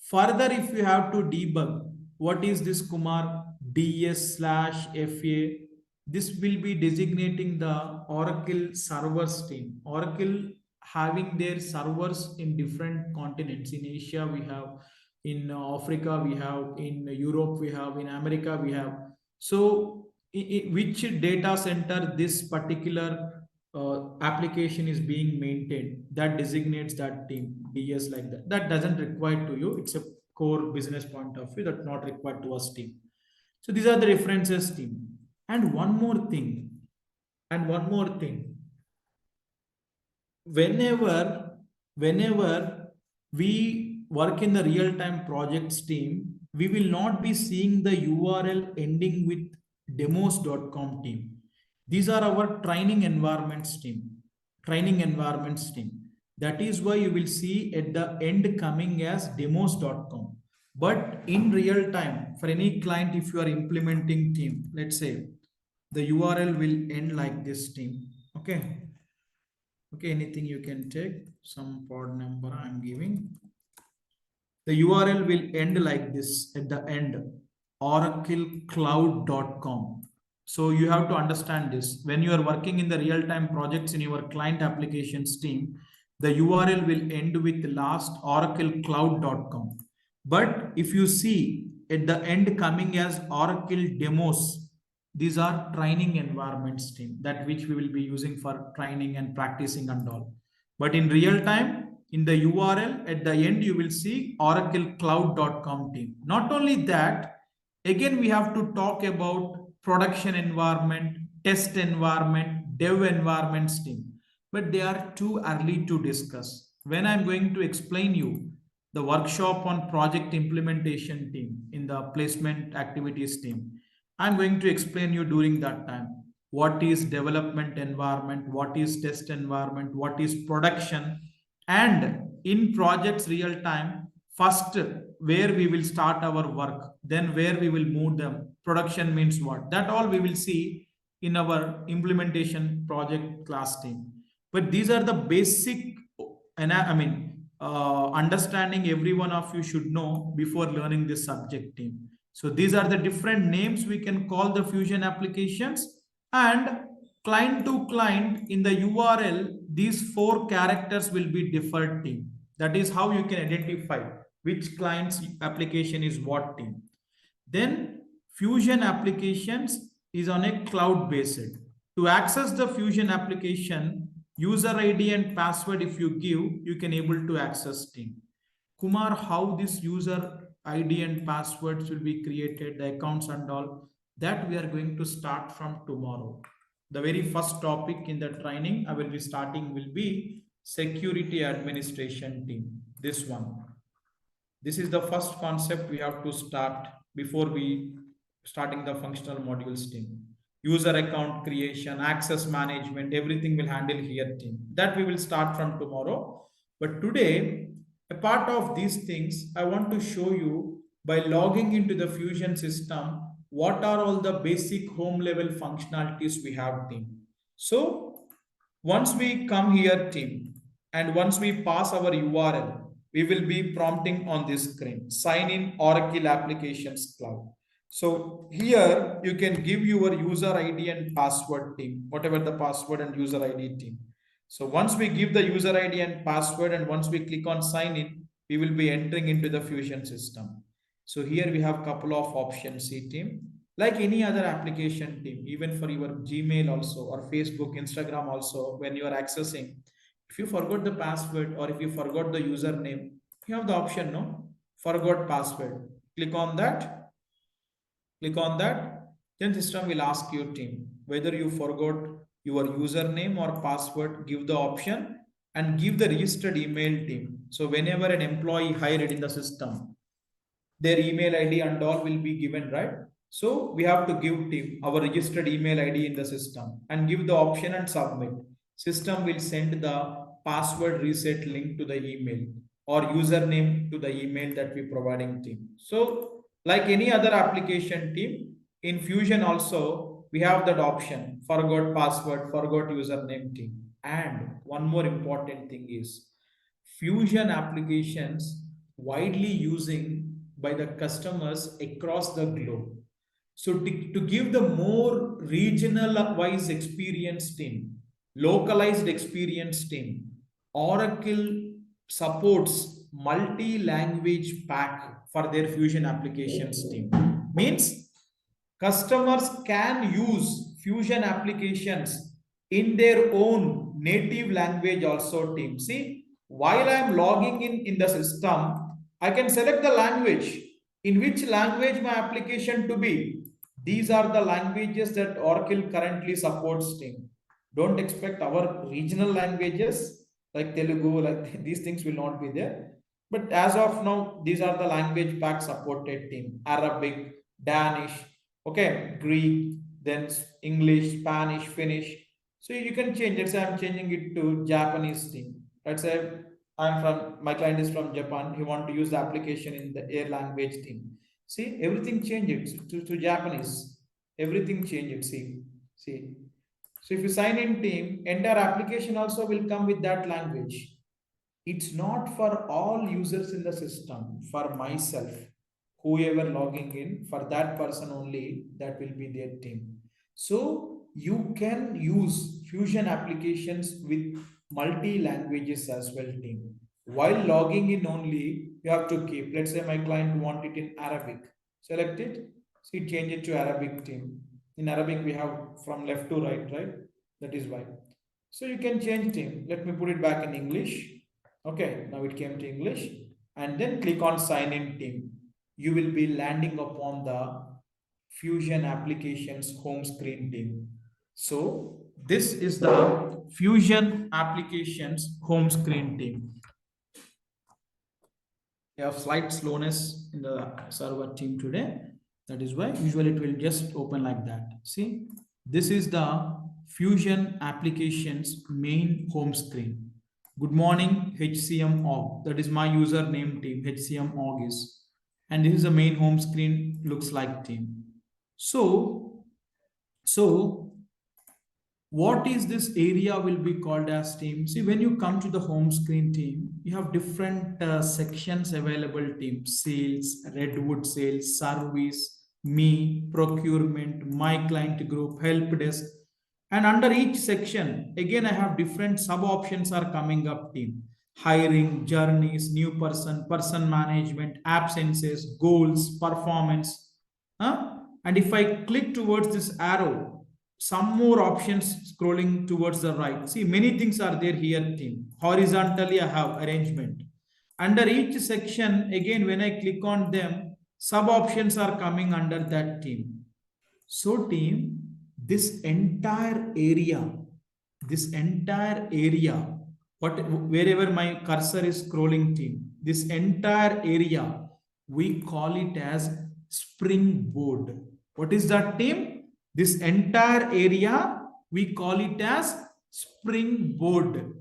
Speaker 1: Further, if you have to debug, what is this Kumar DS/FA? This will be designating the Oracle servers team. Oracle having their servers in different continents. In Asia, we have, in Africa, we have, in Europe, we have, in America, we have. So, which data center this particular application is being maintained, that designates that team DS like that. That doesn't require to you. It's a core business point of view that not required to us team. So these are the references team. And one more thing, and one more thing. Whenever we work in the real-time projects team, we will not be seeing the URL ending with demos.com team. These are our training environments team. Training environments team. That is why you will see at the end coming as demos.com. But in real time, for any client, if you are implementing team, let's say the URL will end like this team. Okay. Okay, anything you can take, some pod number I'm giving. The URL will end like this at the end, oraclecloud.com. So you have to understand this. When you are working in the real-time projects in your client applications team, the URL will end with last oraclecloud.com. But if you see at the end coming as Oracle demos, these are training environments team, that which we will be using for training and practicing and all. But in real time, in the URL at the end, you will see oraclecloud.com team. Not only that, again, we have to talk about production environment, test environment, dev environments team. But they are too early to discuss. When I'm going to explain you the workshop on project implementation team in the placement activities team, I'm going to explain you during that time what is development environment, what is test environment, what is production, and in projects real time, first where we will start our work, then where we will move them. Production means what? That all we will see in our implementation project class team. But these are the basic, and understanding every one of you should know before learning this subject team. So these are the different names we can call the Fusion applications, and client to client in the URL, these 4 characters will be default team. That is how you can identify which client's application is what team. Then Fusion applications is on a cloud based. To access the Fusion application, user ID and password if you give, you can able to access team. Kumar, how this user ID and passwords will be created, the accounts and all, that we are going to start from tomorrow. The very first topic in the training I will be starting will be security administration team. This one. This is the first concept we have to start before we starting the functional modules team. User account creation, access management, everything will handle here team. That we will start from tomorrow. But today, a part of these things, I want to show you by logging into the Fusion system, what are all the basic home level functionalities we have, team. So once we come here, team, and once we pass our URL, we will be prompting on this screen, sign in Oracle Applications Cloud. So here you can give your user ID and password, team, whatever the password and user ID, team. So once we give the user ID and password and once we click on sign in, we will be entering into the Fusion system. So here we have couple of options, see, team, like any other application, team, even for your Gmail also or Facebook, Instagram also, when you are accessing, if you forgot the password or if you forgot the username, you have the option, no, forgot password. Click on that, click on that, then system will ask you, team, whether you forgot your username or password. Give the option and give the registered email, team. So whenever an employee hired in the system, their email ID and all will be given, right? So we have to give team our registered email ID in the system and give the option and submit. System will send the password reset link to the email or username to the email that we providing, team. So like any other application, team, in Fusion also we have that option, forgot password, forgot username, team. And one more important thing is Fusion applications widely using by the customers across the globe. So to give the more regional wise experience, team, localized experience, team, Oracle supports multi-language pack for their Fusion applications, team. Means customers can use Fusion applications in their own native language also, team. See, while I am logging in the system, I can select the language, in which language my application to be. These are the languages that Oracle currently supports, team. Don't expect our regional languages like Telugu, like these things will not be there. But as of now, these are the language pack supported, team. Arabic, Danish, okay, Greek, then English, Spanish, Finnish. So you can change. Let's say I'm changing it to Japanese, team. Let's say my client is from Japan. He want to use the application in the air language, team. See, everything changed to Japanese. Everything changed. See. So if you sign in, team, entire application also will come with that language. It's not for all users in the system, for myself, whoever logging in, for that person only, that will be their team. So you can use Fusion applications with multi languages as well, team. While logging in only, you have to keep, let's say my client want it in Arabic, select it, see, change it to Arabic, team. In Arabic we have from left to right, that is why. So you can change, team. Let me put it back in English. Okay, now it came to English, and then click on sign in, team. You will be landing upon the Fusion applications home screen, team. So this is the Fusion applications home screen, team. You have slight slowness in the server, team, today. That is why usually it will just open like that. See, this is the Fusion applications main home screen. Good morning, HCM org. That is my username, team. HCM org is. And this is the main home screen, looks like, team. So what is this area will be called as, team? See, when you come to the home screen, team, you have different sections available, team. Sales, Redwood sales, service, me, procurement, my client group, help desk. And under each section, again, I have different sub options are coming up, team. Hiring, journeys, new person, person management, absences, goals, performance. And if I click towards this arrow, some more options scrolling towards the right. See, many things are there here, team. Horizontally, I have arrangement. Under each section, again, when I click on them, sub options are coming under that, team. So, team, this entire area, wherever my cursor is scrolling, team, this entire area, we call it as springboard. What is that, team? This entire area, we call it as springboard.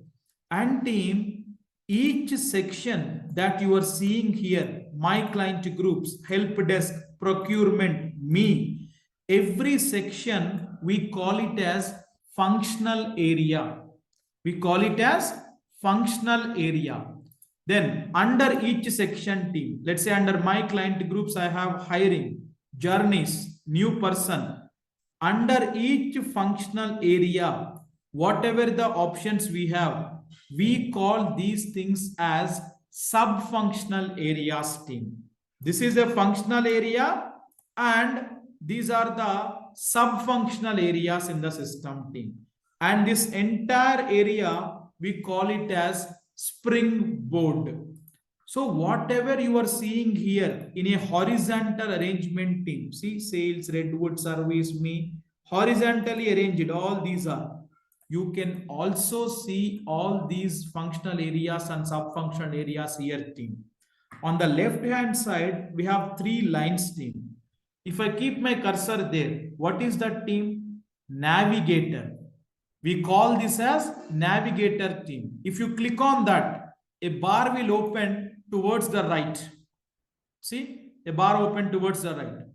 Speaker 1: And, team, each section that you are seeing here, my client groups, help desk, procurement, me, every section we call it as functional area. We call it as functional area. Then under each section team, let's say under my client groups, I have hiring, journeys, new person. Under each functional area, whatever the options we have, we call these things as sub-functional areas team. This is a functional area and these are the sub-functional areas in the system team. And this entire area, we call it as springboard. So whatever you are seeing here in a horizontal arrangement team, see sales, redwood, service, me, horizontally arranged, all these are. You can also see all these functional areas and sub-functional areas here team. On the left hand side, we have three lines team. If I keep my cursor there, what is that team? Navigator. We call this as navigator team. If you click on that, a bar will open towards the right. See, a bar open towards the right.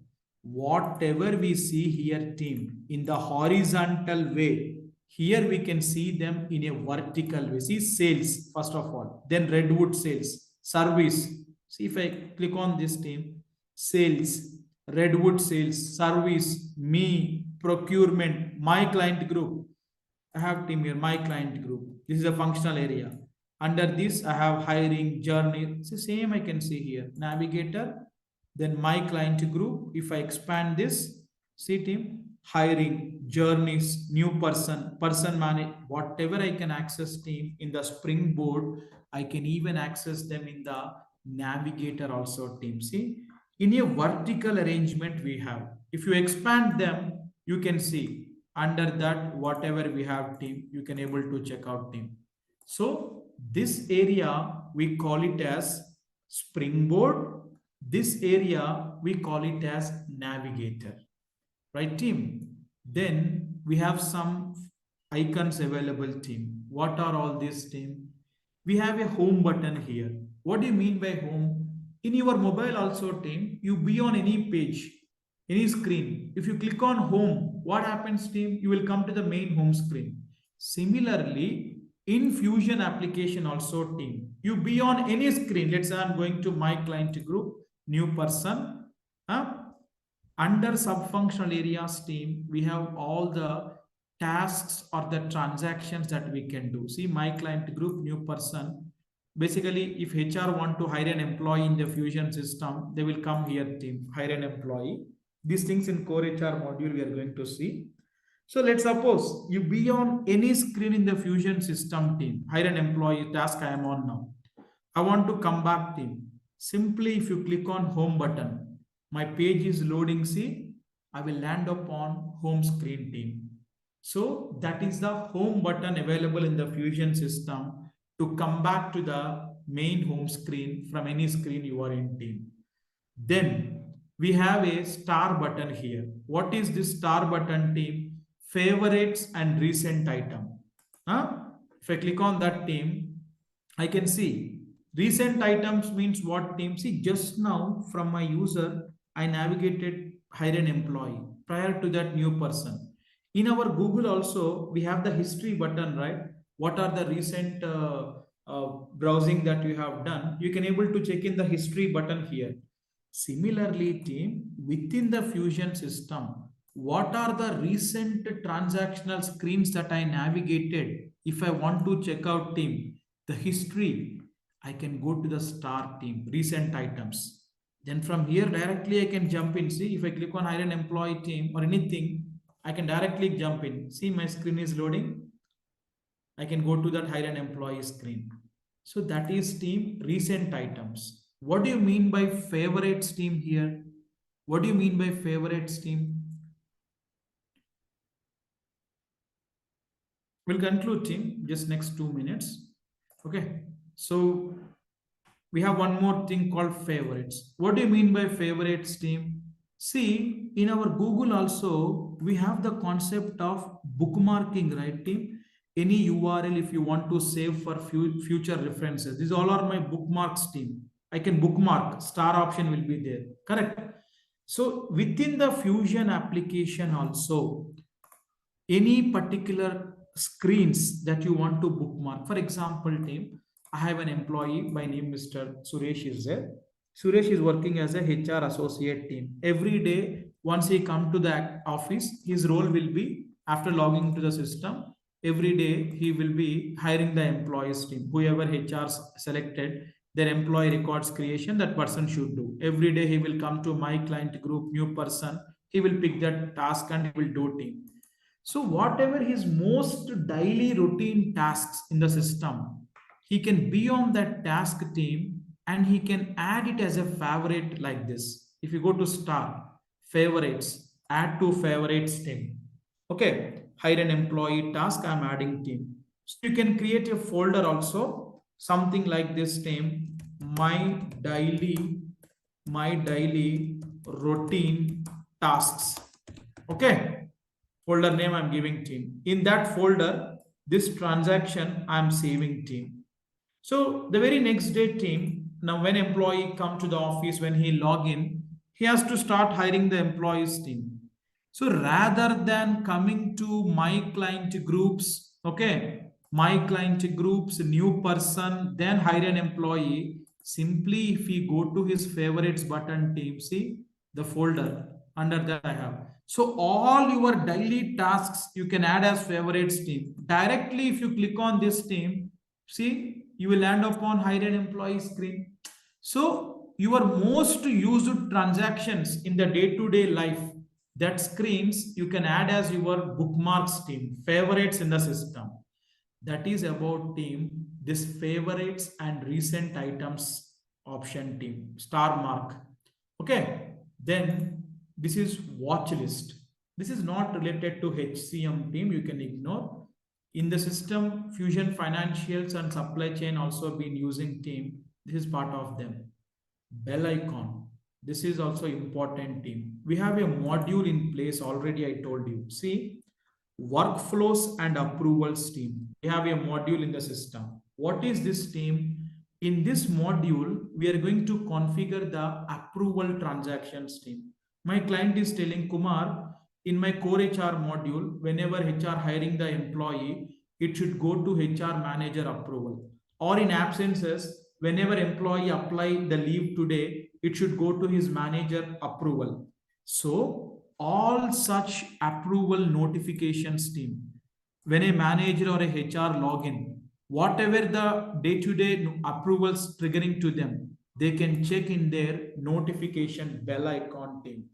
Speaker 1: Whatever we see here team in the horizontal way, here we can see them in a vertical way. See sales first of all, then redwood sales, service. See if I click on this team, sales, redwood sales, service, me, procurement, my client group. I have team here, my client group. This is a functional area. Under this, I have hiring, journey. It's the same I can see here. Navigator, then my client group. If I expand this, see team, hiring, journeys, new person, person manage, whatever I can access team in the springboard, I can even access them in the navigator also team. See, in a vertical arrangement we have. If you expand them, you can see under that whatever we have team, you can able to check out team. So this area we call it as springboard. This area we call it as navigator, right team? Then we have some icons available team. What are all these team? We have a home button here. What do you mean by home? In your mobile also team, you be on any page, any screen. If you click on home, what happens team? You will come to the main home screen. Similarly, in Fusion application also team, you be on any screen. Let's say I'm going to my client group, new person. Under sub-functional areas team, we have all the tasks or the transactions that we can do. See my client group, new person. Basically, if HR want to hire an employee in the Fusion system, they will come here team, hire an employee. These things in core HR module we are going to see. So let's suppose you be on any screen in the Fusion system team, hire an employee task I am on now. I want to come back team. Simply if you click on home button, my page is loading. See, I will land upon home screen team. So that is the home button available in the Fusion system to come back to the main home screen from any screen you are in team. Then we have a star button here. What is this star button team? Favorites and recent item. If I click on that team, I can see recent items means what team? See, just now from my user, I navigated hire an employee. Prior to that, new person. In our Google also, we have the history button, right? What are the recent browsing that you have done? You can able to check in the history button here. Similarly, team, within the Fusion system, what are the recent transactional screens that I navigated? If I want to check out team, the history, I can go to the star team, recent items. Then from here directly I can jump in. See, if I click on hire an employee team or anything, I can directly jump in. See, my screen is loading. I can go to that hire an employee screen. So that is team recent items. What do you mean by favorites team here? What do you mean by favorites team? We'll conclude team just next 2 minutes. Okay. So we have one more thing called favorites. What do you mean by favorites team? See, in our Google also, we have the concept of bookmarking, right team? Any URL if you want to save for future references. These all are my bookmarks team. I can bookmark, star option will be there, correct? So within the Fusion application also, any particular screens that you want to bookmark. For example, team, I have an employee by name Mr. Suresh is there. Suresh is working as a HR associate team. Every day, once he come to the office, his role will be after logging into the system. Every day, he will be hiring the employees team. Whoever HR selected, their employee records creation that person should do. Every day, he will come to my client group, new person. He will pick that task and he will do team. So, whatever his most daily routine tasks in the system, he can be on that task team and he can add it as a favorite like this. If you go to star, favorites, add to favorites team. Okay, hire an employee task, I'm adding team. So, you can create a folder also, something like this team, my daily, my daily routine tasks. Okay, folder name I'm giving team. In that folder, this transaction I'm saving team. So the very next day team, now when employee come to the office, when he log in, he has to start hiring the employees team. So rather than coming to my client groups, okay, my client groups, new person, then hire an employee, simply if we go to his favorites button team, see the folder under that I have. So all your daily tasks you can add as favorites team. Directly if you click on this team, see you will land upon hire an employee screen. So your most used transactions in the day-to-day life, that screens you can add as your bookmarks team, favorites in the system. That is about team, this favorites and recent items option team, star mark. Okay, then this is watch list. This is not related to HCM team, you can ignore. In the system, Fusion Financials and Supply Chain also been using team. This is part of them. Bell icon. This is also important team. We have a module in place already, I told you. See, workflows and approvals team. We have a module in the system. What is this team? In this module, we are going to configure the approval transactions team. My client is telling Kumar, in my core HR module, whenever HR hiring the employee, it should go to HR manager approval. Or in absences, whenever employee apply the leave today, it should go to his manager approval. So all such approval notifications team, when a manager or a HR login, whatever the day-to-day approvals triggering to them, they can check in their notification bell icon team.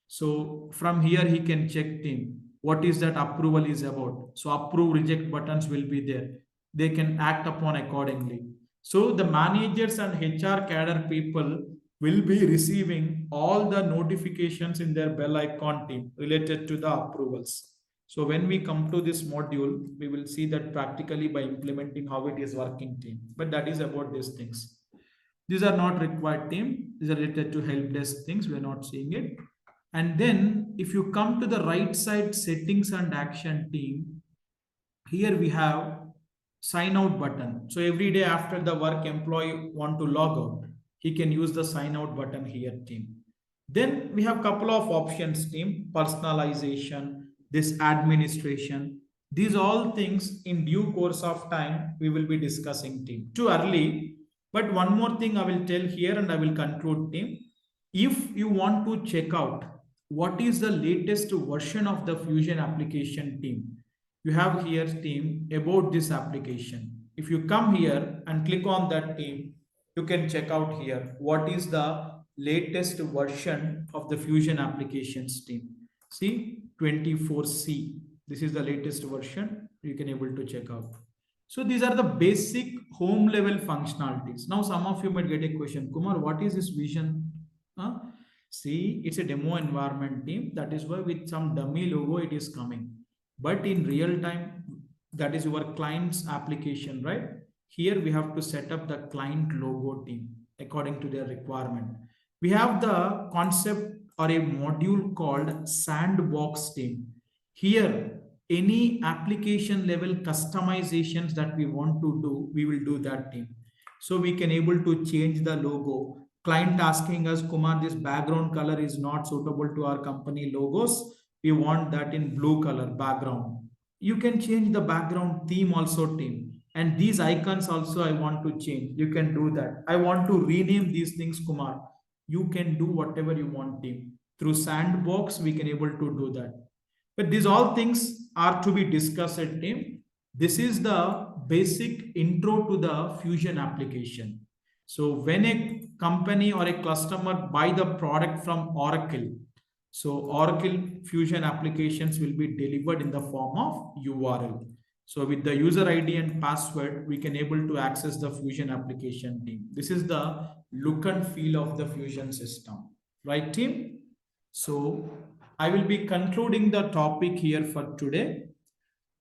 Speaker 1: So from here he can check team what is that approval is about. So approve reject buttons will be there. They can act upon accordingly. So the managers and HR cadre people will be receiving all the notifications in their bell icon team related to the approvals. So when we come to this module, we will see that practically by implementing how it is working team. But that is about these things. These are not required team. These are related to help desk things. We are not seeing it. And then if you come to the right side settings and action team, here we have sign out button. So every day after the work employee want to log out, he can use the sign out button here team. Then we have couple of options team, personalization, this administration. These all things in due course of time we will be discussing team. Too early, but one more thing I will tell here and I will conclude team. If you want to check out what is the latest version of the Fusion application team, you have here team about this application. If you come here and click on that team, you can check out here what is the latest version of the Fusion applications team. See 24C. This is the latest version. You can able to check out. So these are the basic home level functionalities. Now some of you might get a question, Kumar, what is this vision? Huh? See, it's a demo environment team. That is why with some dummy logo it is coming. But in real time, that is your client's application, right? Here we have to set up the client logo team according to their requirement. We have the concept or a module called sandbox team. Here, any application level customizations that we want to do, we will do that team. So we can able to change the logo. client asking us, Kumar, this background color is not suitable to our company logos. We want that in blue color background. You can change the background theme also, team. And these icons also I want to change. You can do that. I want to rename these things, Kumar. You can do whatever you want, team. Through Sandbox, we can able to do that. But these all things are to be discussed, team. This is the basic intro to the Fusion application. So when a company or a customer buy the product from Oracle, so Oracle Fusion applications will be delivered in the form of URL. So with the user ID and password, we can able to access the Fusion application, team. This is the look and feel of the Fusion system, right, team? So I will be concluding the topic here for today.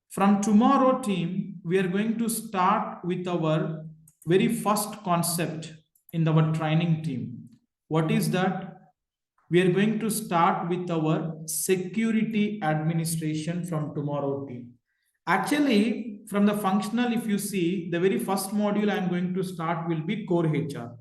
Speaker 1: From tomorrow, team, we are going to start with our very first concept in our training team. What is that? We are going to start with our security administration from tomorrow, team. Actually, from the functional, if you see, the very first module I'm going to start will be core HR.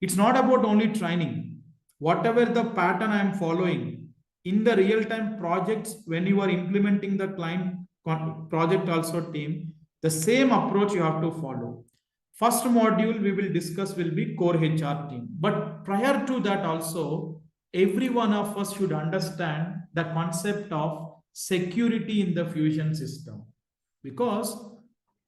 Speaker 1: It's not about only training. Whatever the pattern I'm following in the real-time projects, when you are implementing the client project also, team, the same approach you have to follow. First module we will discuss will be core HR, team. But prior to that also, every one of us should understand the concept of security in the Fusion system. Because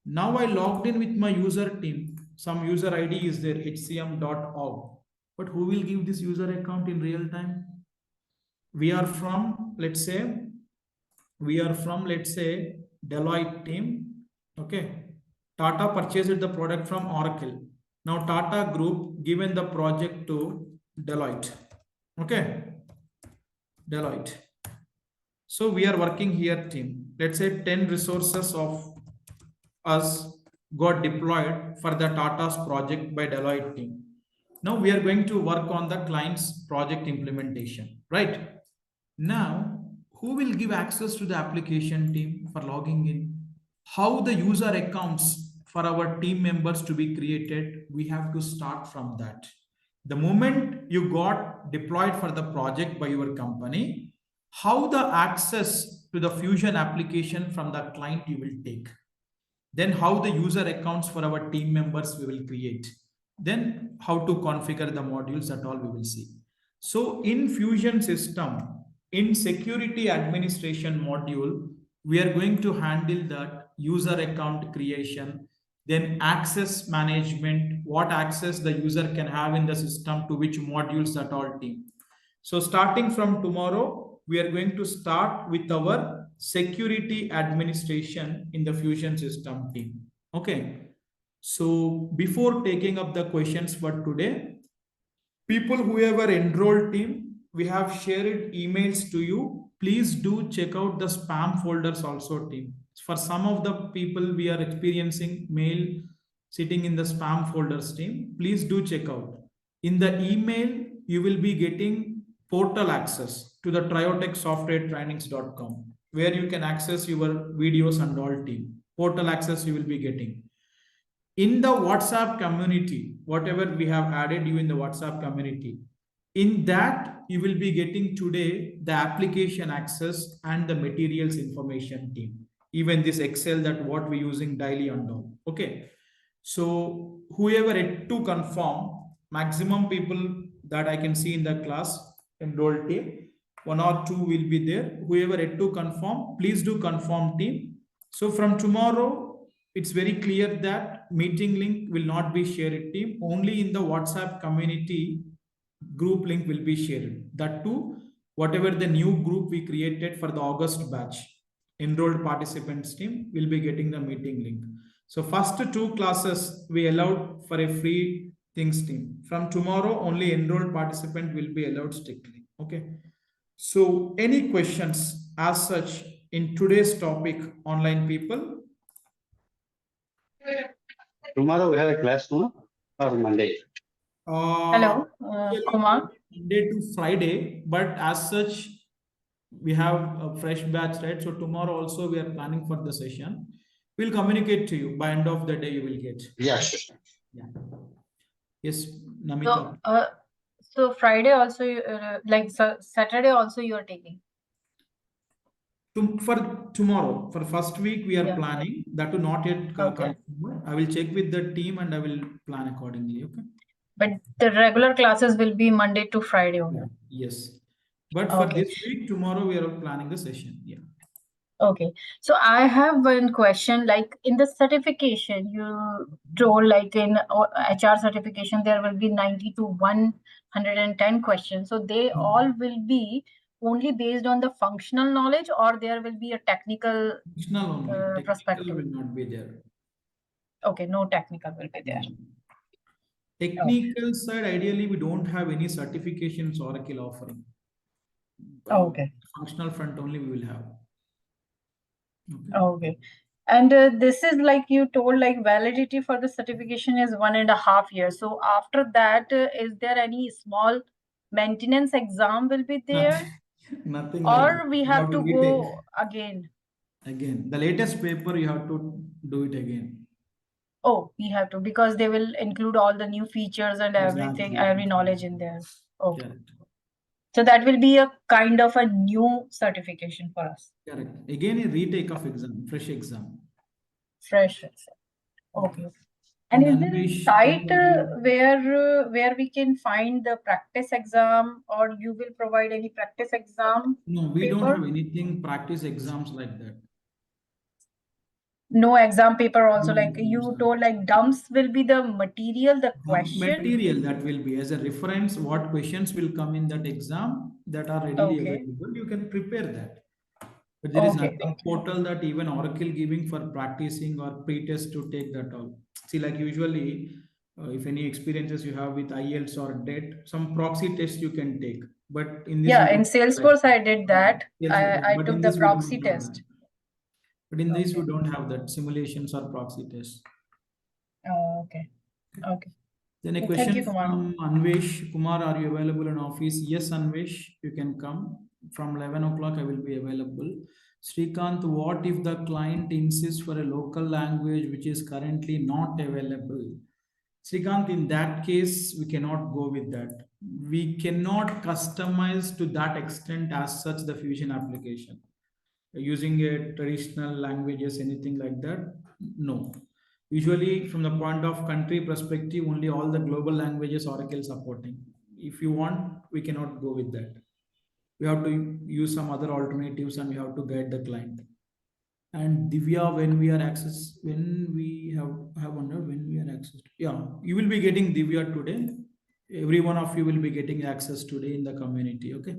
Speaker 1: now I logged in with my user team. Some user ID is there, hcm.org. But who will give this user account in real time? We are from, let's say, Deloitte team. Okay. Tata purchased the product from Oracle. Now Tata Group given the project to Deloitte. Okay. Deloitte. So we are working here, team. Let's say 10 resources of us got deployed for the Tata's project by Deloitte team. Now we are going to work on the client's project implementation, right? Now, who will give access to the application, team, for logging in? How the user accounts for our team members to be created? We have to start from that. The moment you got deployed for the project by your company, how the access to the Fusion application from the client you will take. Then how the user accounts for our team members we will create. Then how to configure the modules, that all we will see. So in Fusion system, in security administration module, we are going to handle that user account creation, then access management, what access the user can have in the system to which modules, that all, team. So starting from tomorrow, we are going to start with our security administration in the Fusion system, team. Okay. So before taking up the questions for today, people who have enrolled, team, we have shared emails to you. Please do check out the spam folders also, team. For some of the people we are experiencing mail sitting in the spam folders, team. Please do check out. In the email, you will be getting portal access to the TrioTech software trainings.com, where you can access your videos and all, team. Portal access you will be getting. In the WhatsApp community, whatever we have added you in the WhatsApp community, in that you will be getting today the application access and the materials information, team. Even this Excel that what we're using daily and all. Okay. So whoever had to confirm, maximum people that I can see in the class enrolled, team, 1 or 2 will be there. Whoever had to confirm, please do confirm, team. So from tomorrow, it's very clear that meeting link will not be shared, team. Only in the WhatsApp community group link will be shared. That too, whatever the new group we created for the August batch, enrolled participants, team, will be getting the meeting link. So first 2 classes we allowed for a free things, team. From tomorrow, only enrolled participant will be allowed strictly. Okay. So any questions as such in today's topic, online people?
Speaker 2: Tomorrow we have a class, no? Or Monday?
Speaker 3: Hello, Kumar.
Speaker 1: Monday to Friday, but as such, we have a fresh batch, right? So tomorrow also we are planning for the session. We'll communicate to you by end of the day. You will get.
Speaker 2: Yes.
Speaker 1: Yeah. Yes, Namita.
Speaker 3: So, So Friday also, like Saturday also you are taking.
Speaker 1: For tomorrow, for first week, we are
Speaker 3: Yeah.
Speaker 1: planning that to not yet
Speaker 3: Okay.
Speaker 1: confirmed. I will check with the team and I will plan accordingly. Okay.
Speaker 3: But the regular classes will be Monday to Friday only.
Speaker 1: Yes. But for
Speaker 3: Okay.
Speaker 1: this week, tomorrow we are planning the session. Yeah.
Speaker 3: Okay. So I have one question. Like in the certification, you told like in HR certification there will be 90 to 110 questions. So they all will be only based on the functional knowledge, or there will be a technical
Speaker 1: Functional only. Technical
Speaker 3: perspective.
Speaker 1: will not be there.
Speaker 3: Okay, no technical will be there.
Speaker 1: Technical side, ideally, we don't have any certifications Oracle offering.
Speaker 3: Okay.
Speaker 1: Functional front only we will have.
Speaker 3: Okay. And this is like you told, like validity for the certification is 1.5 years. So after that, is there any small maintenance exam will be there,
Speaker 1: Nothing like that.
Speaker 3: or we
Speaker 1: You
Speaker 3: have to
Speaker 1: retake
Speaker 3: go again?
Speaker 1: again. The latest paper you have to do it again.
Speaker 3: Oh, we have to, because they will include all the new features and everything,
Speaker 1: Exactly.
Speaker 3: every knowledge in there. Okay.
Speaker 1: Correct.
Speaker 3: So that will be a kind of a new certification for us.
Speaker 1: Correct. Again, a retake of exam, fresh exam.
Speaker 3: Fresh. Okay. And is there a
Speaker 1: Anvesh,
Speaker 3: site where we can find the practice exam, or you will provide any practice exam
Speaker 1: no, we don't
Speaker 3: paper?
Speaker 1: have anything practice exams like that.
Speaker 3: No exam paper also,
Speaker 1: No
Speaker 3: like you
Speaker 1: exams.
Speaker 3: told, like dumps will be the material, the question.
Speaker 1: Material that will be as a reference, what questions will come in that exam that are readily
Speaker 3: Okay.
Speaker 1: available. You can prepare that. But there is
Speaker 3: Okay.
Speaker 1: nothing portal that even Oracle giving for practicing or pre-test to take that all. See, like usually, if any experiences you have with IELTS or DET, some proxy test you can take. But in this, we
Speaker 3: Yeah, in
Speaker 1: don't have
Speaker 3: Salesforce I did that.
Speaker 1: that.
Speaker 3: I
Speaker 1: But in
Speaker 3: took the
Speaker 1: this, we don't
Speaker 3: proxy
Speaker 1: have that.
Speaker 3: test.
Speaker 1: But in this, we
Speaker 3: Okay.
Speaker 1: don't have that simulations or proxy tests.
Speaker 3: Okay. Okay.
Speaker 1: Then a
Speaker 3: So thank you,
Speaker 1: question
Speaker 3: Kumar.
Speaker 1: from Anvesh. Kumar, are you available in office? Yes, Anvesh, you can come. From 11 o'clock, I will be available. Srikanth, what if the client insists for a local language which is currently not available? Srikanth, in that case, we cannot go with that. We cannot customize to that extent as such the Fusion application. Using a traditional languages, anything like that, no. Usually from the point of country perspective, only all the global languages Oracle supporting. If you want, we cannot go with that. We have to use some other alternatives and we have to guide the client. And Divya, when we are access, when we have wondered when we are accessed. Yeah, you will be getting Divya today. Every one of you will be getting access today in the community. Okay.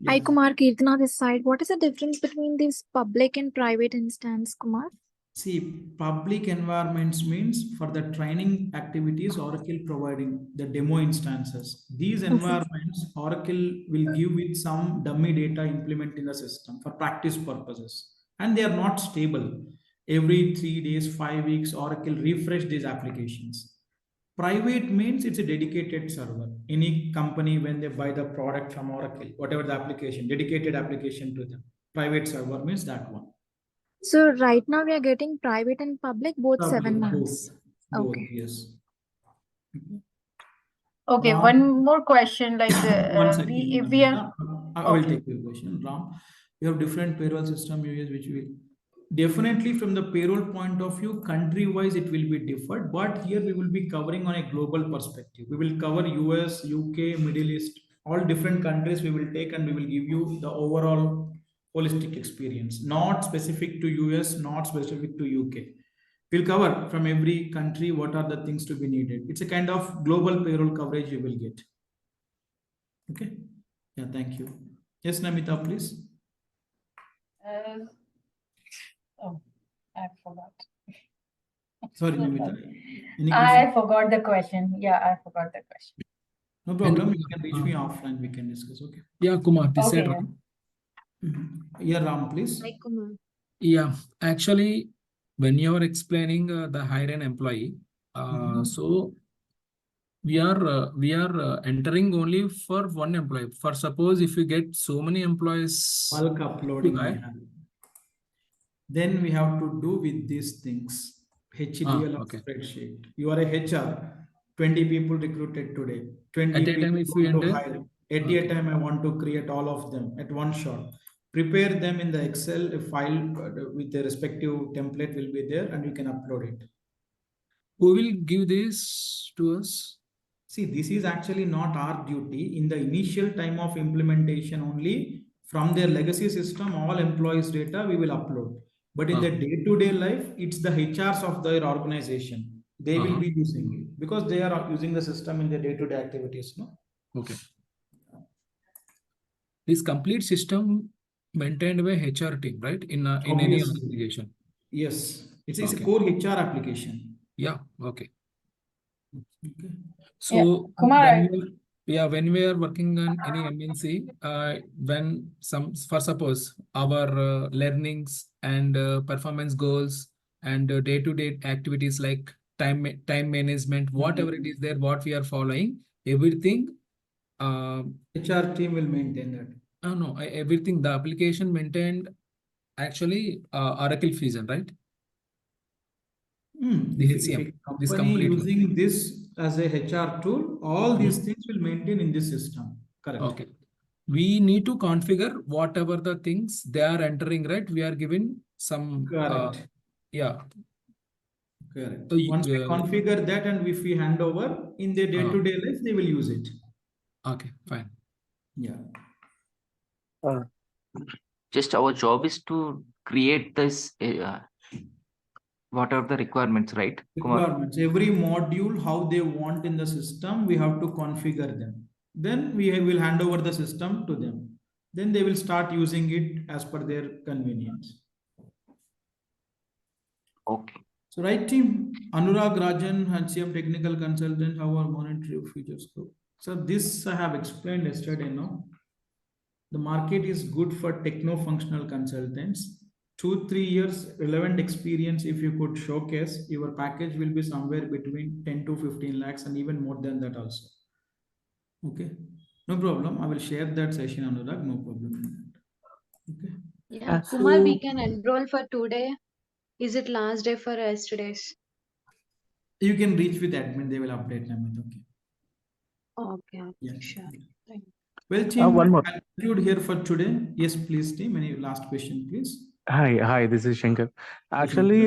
Speaker 4: Hi
Speaker 1: Yeah.
Speaker 4: Kumar, Kirtana this side. What is the difference between this public and private instance, Kumar?
Speaker 1: See, public environments means for the training activities, Oracle providing the demo instances. These environments, Oracle will give with some dummy data implement in the system for practice purposes. And they are not stable. Every 3 days, 5 weeks, Oracle refresh these applications. Private means it's a dedicated server. Any company, when they buy the product from Oracle, whatever the application, dedicated application to them. Private server means that one.
Speaker 4: So right now we are getting private and public both
Speaker 1: Public,
Speaker 4: 7 months.
Speaker 1: both,
Speaker 4: Okay.
Speaker 1: yes.
Speaker 3: Okay,
Speaker 1: Ram,
Speaker 3: one more question. Like
Speaker 1: one second,
Speaker 3: if we are
Speaker 1: I will
Speaker 3: okay.
Speaker 1: take your question. Ram, we have different payroll system areas which will definitely from the payroll point of view, country wise it will be different. But here we will be covering on a global perspective. We will cover US, UK, Middle East, all different countries we will take and we will give you the overall holistic experience, not specific to US, not specific to UK. We'll cover from every country what are the things to be needed. It's a kind of global payroll coverage you will get. Okay. Yeah, thank you. Yes, Namita, please.
Speaker 3: Oh, I forgot.
Speaker 1: Sorry,
Speaker 3: So
Speaker 1: Namita.
Speaker 3: sorry.
Speaker 1: Any
Speaker 3: I
Speaker 1: question?
Speaker 3: forgot the question. Yeah, I forgot the question.
Speaker 1: No problem. You can reach me offline. We can discuss. Okay.
Speaker 5: Yeah, Kumar, this
Speaker 3: Okay,
Speaker 5: side.
Speaker 3: yeah.
Speaker 1: Yeah, Ram, please.
Speaker 4: Hi Kumar.
Speaker 5: Yeah, actually, when you are explaining the hire an employee, so we are entering only for one employee. For suppose if you get so many employees,
Speaker 1: Bulk uploading we
Speaker 5: right?
Speaker 1: have. Then we have to do with these things. HDL of
Speaker 5: Okay.
Speaker 1: spreadsheet. You are a HR. 20 people recruited today. 20
Speaker 5: At a time,
Speaker 1: people
Speaker 5: if we
Speaker 1: want to
Speaker 5: enter,
Speaker 1: hire. At a
Speaker 5: okay.
Speaker 1: time, I want to create all of them at one shot. Prepare them in the Excel file with the respective template will be there, and you can upload it.
Speaker 5: Who will give this to us?
Speaker 1: See, this is actually not our duty. In the initial time of implementation only, from their legacy system, all employees' data we will upload. But in the day-to-day life, it's the HRs of their organization. They will be using it because they are using the system in their day-to-day activities. No?
Speaker 5: Okay. This complete system maintained by HR team, right? In any
Speaker 1: Obviously.
Speaker 5: organization.
Speaker 1: Yes, it's a
Speaker 5: Okay.
Speaker 1: core HR application.
Speaker 5: Yeah. Okay.
Speaker 1: Okay.
Speaker 5: So
Speaker 3: Kumar,
Speaker 5: when we are working on any MNC, when for suppose our learnings and performance goals and day-to-day activities like time management, whatever it is there, what we are following, everything.
Speaker 1: HR team will maintain that.
Speaker 5: No, everything, the application maintained actually Oracle Fusion, right? The
Speaker 1: If
Speaker 5: HCM,
Speaker 1: a
Speaker 5: this
Speaker 1: company
Speaker 5: completely.
Speaker 1: using this as a HR tool, all these things will maintain in this system. Correct.
Speaker 5: Okay. We need to configure whatever the things they are entering, right? We are given some.
Speaker 1: Correct.
Speaker 5: Yeah.
Speaker 1: Correct.
Speaker 5: So,
Speaker 1: Once we configure that and if we hand over in their day-to-day life, they will use it.
Speaker 5: Okay, fine.
Speaker 1: Yeah.
Speaker 6: Just our job is to create this what are the requirements, right, Kumar?
Speaker 1: Requirements. Every module, how they want in the system, we have to configure them. Then we will hand over the system to them. Then they will start using it as per their convenience.
Speaker 6: Okay.
Speaker 1: So right team, Anurag Rajan, HCM technical consultant, how are monetary future scope. So this I have explained yesterday, no? The market is good for techno-functional consultants. 2-3 years relevant experience, if you could showcase, your package will be somewhere between 10 to 15 lakhs and even more than that also. Okay, no problem. I will share that session, Anurag, no problem. Okay.
Speaker 4: Yeah, Kumar, we can enroll for today. Is it last day for yesterday's?
Speaker 1: You can reach with admin, they will update them. Okay.
Speaker 4: Okay,
Speaker 1: Yeah.
Speaker 4: sure. Thank you.
Speaker 1: Well, team,
Speaker 7: One more.
Speaker 1: I'll conclude here for today. Yes, please, team. Any last question, please?
Speaker 7: Hi, this is Shankar. Actually,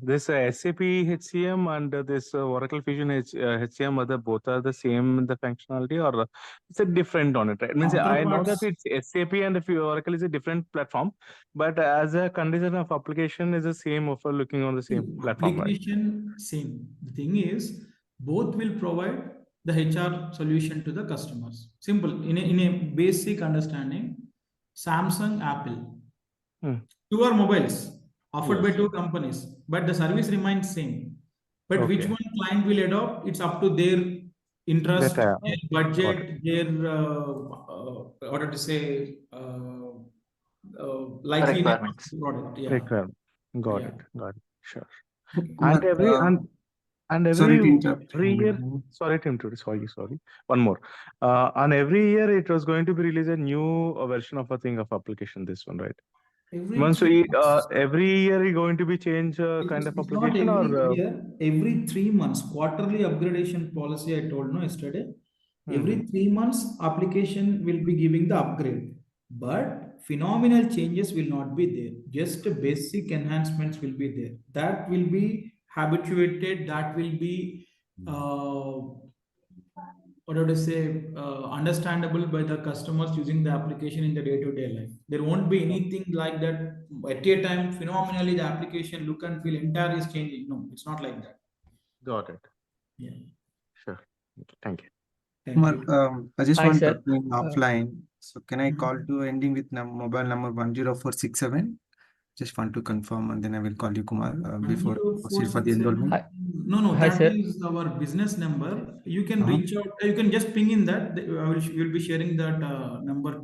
Speaker 7: this SAP HCM and this Oracle Fusion HCM, both are the same, the functionality, or it's a different on it, right? Means I know that it's SAP and if Oracle is a different platform, but as a condition of application is the same offer looking on the same platform, right?
Speaker 1: Application, same. The thing is, both will provide the HR solution to the customers. Simple. In a basic understanding, Samsung, Apple. Two are mobiles offered by two companies, but the service remains same. But which one client will adopt, it's up to their interest, their budget, their what to say, likeliness of the product. Yeah.
Speaker 7: Got it. Sure.
Speaker 1: Okay.
Speaker 7: And
Speaker 8: Sorry to
Speaker 7: every
Speaker 8: interrupt.
Speaker 7: year, sorry to interrupt. Sorry. One more. And every year it was going to be released a new version of a thing of application. This one, right? Every year you're going to be change kind of application,
Speaker 1: not every
Speaker 7: or
Speaker 1: year, every 3 months, quarterly upgradation policy. I told no yesterday. Every 3 months, application will be giving the upgrade, but phenomenal changes will not be there. Just basic enhancements will be there. That will be habituated. That will be what do I say, understandable by the customers using the application in the day-to-day life. There won't be anything like that at a time. Phenomenally, the application look and feel entire is changing. No, it's not like that.
Speaker 7: Got it.
Speaker 1: Yeah.
Speaker 7: Sure. Thank you.
Speaker 1: Thank you.
Speaker 8: I just
Speaker 9: Hi,
Speaker 8: want
Speaker 9: sir.
Speaker 8: to offline. So can I call to ending with mobile number 10467? Just want to confirm, and then I will call you, Kumar, before proceed for the enrollment.
Speaker 1: No,
Speaker 9: Hi,
Speaker 1: that
Speaker 9: sir.
Speaker 1: is our business number. You can reach out. You can just ping in that. You'll be sharing that number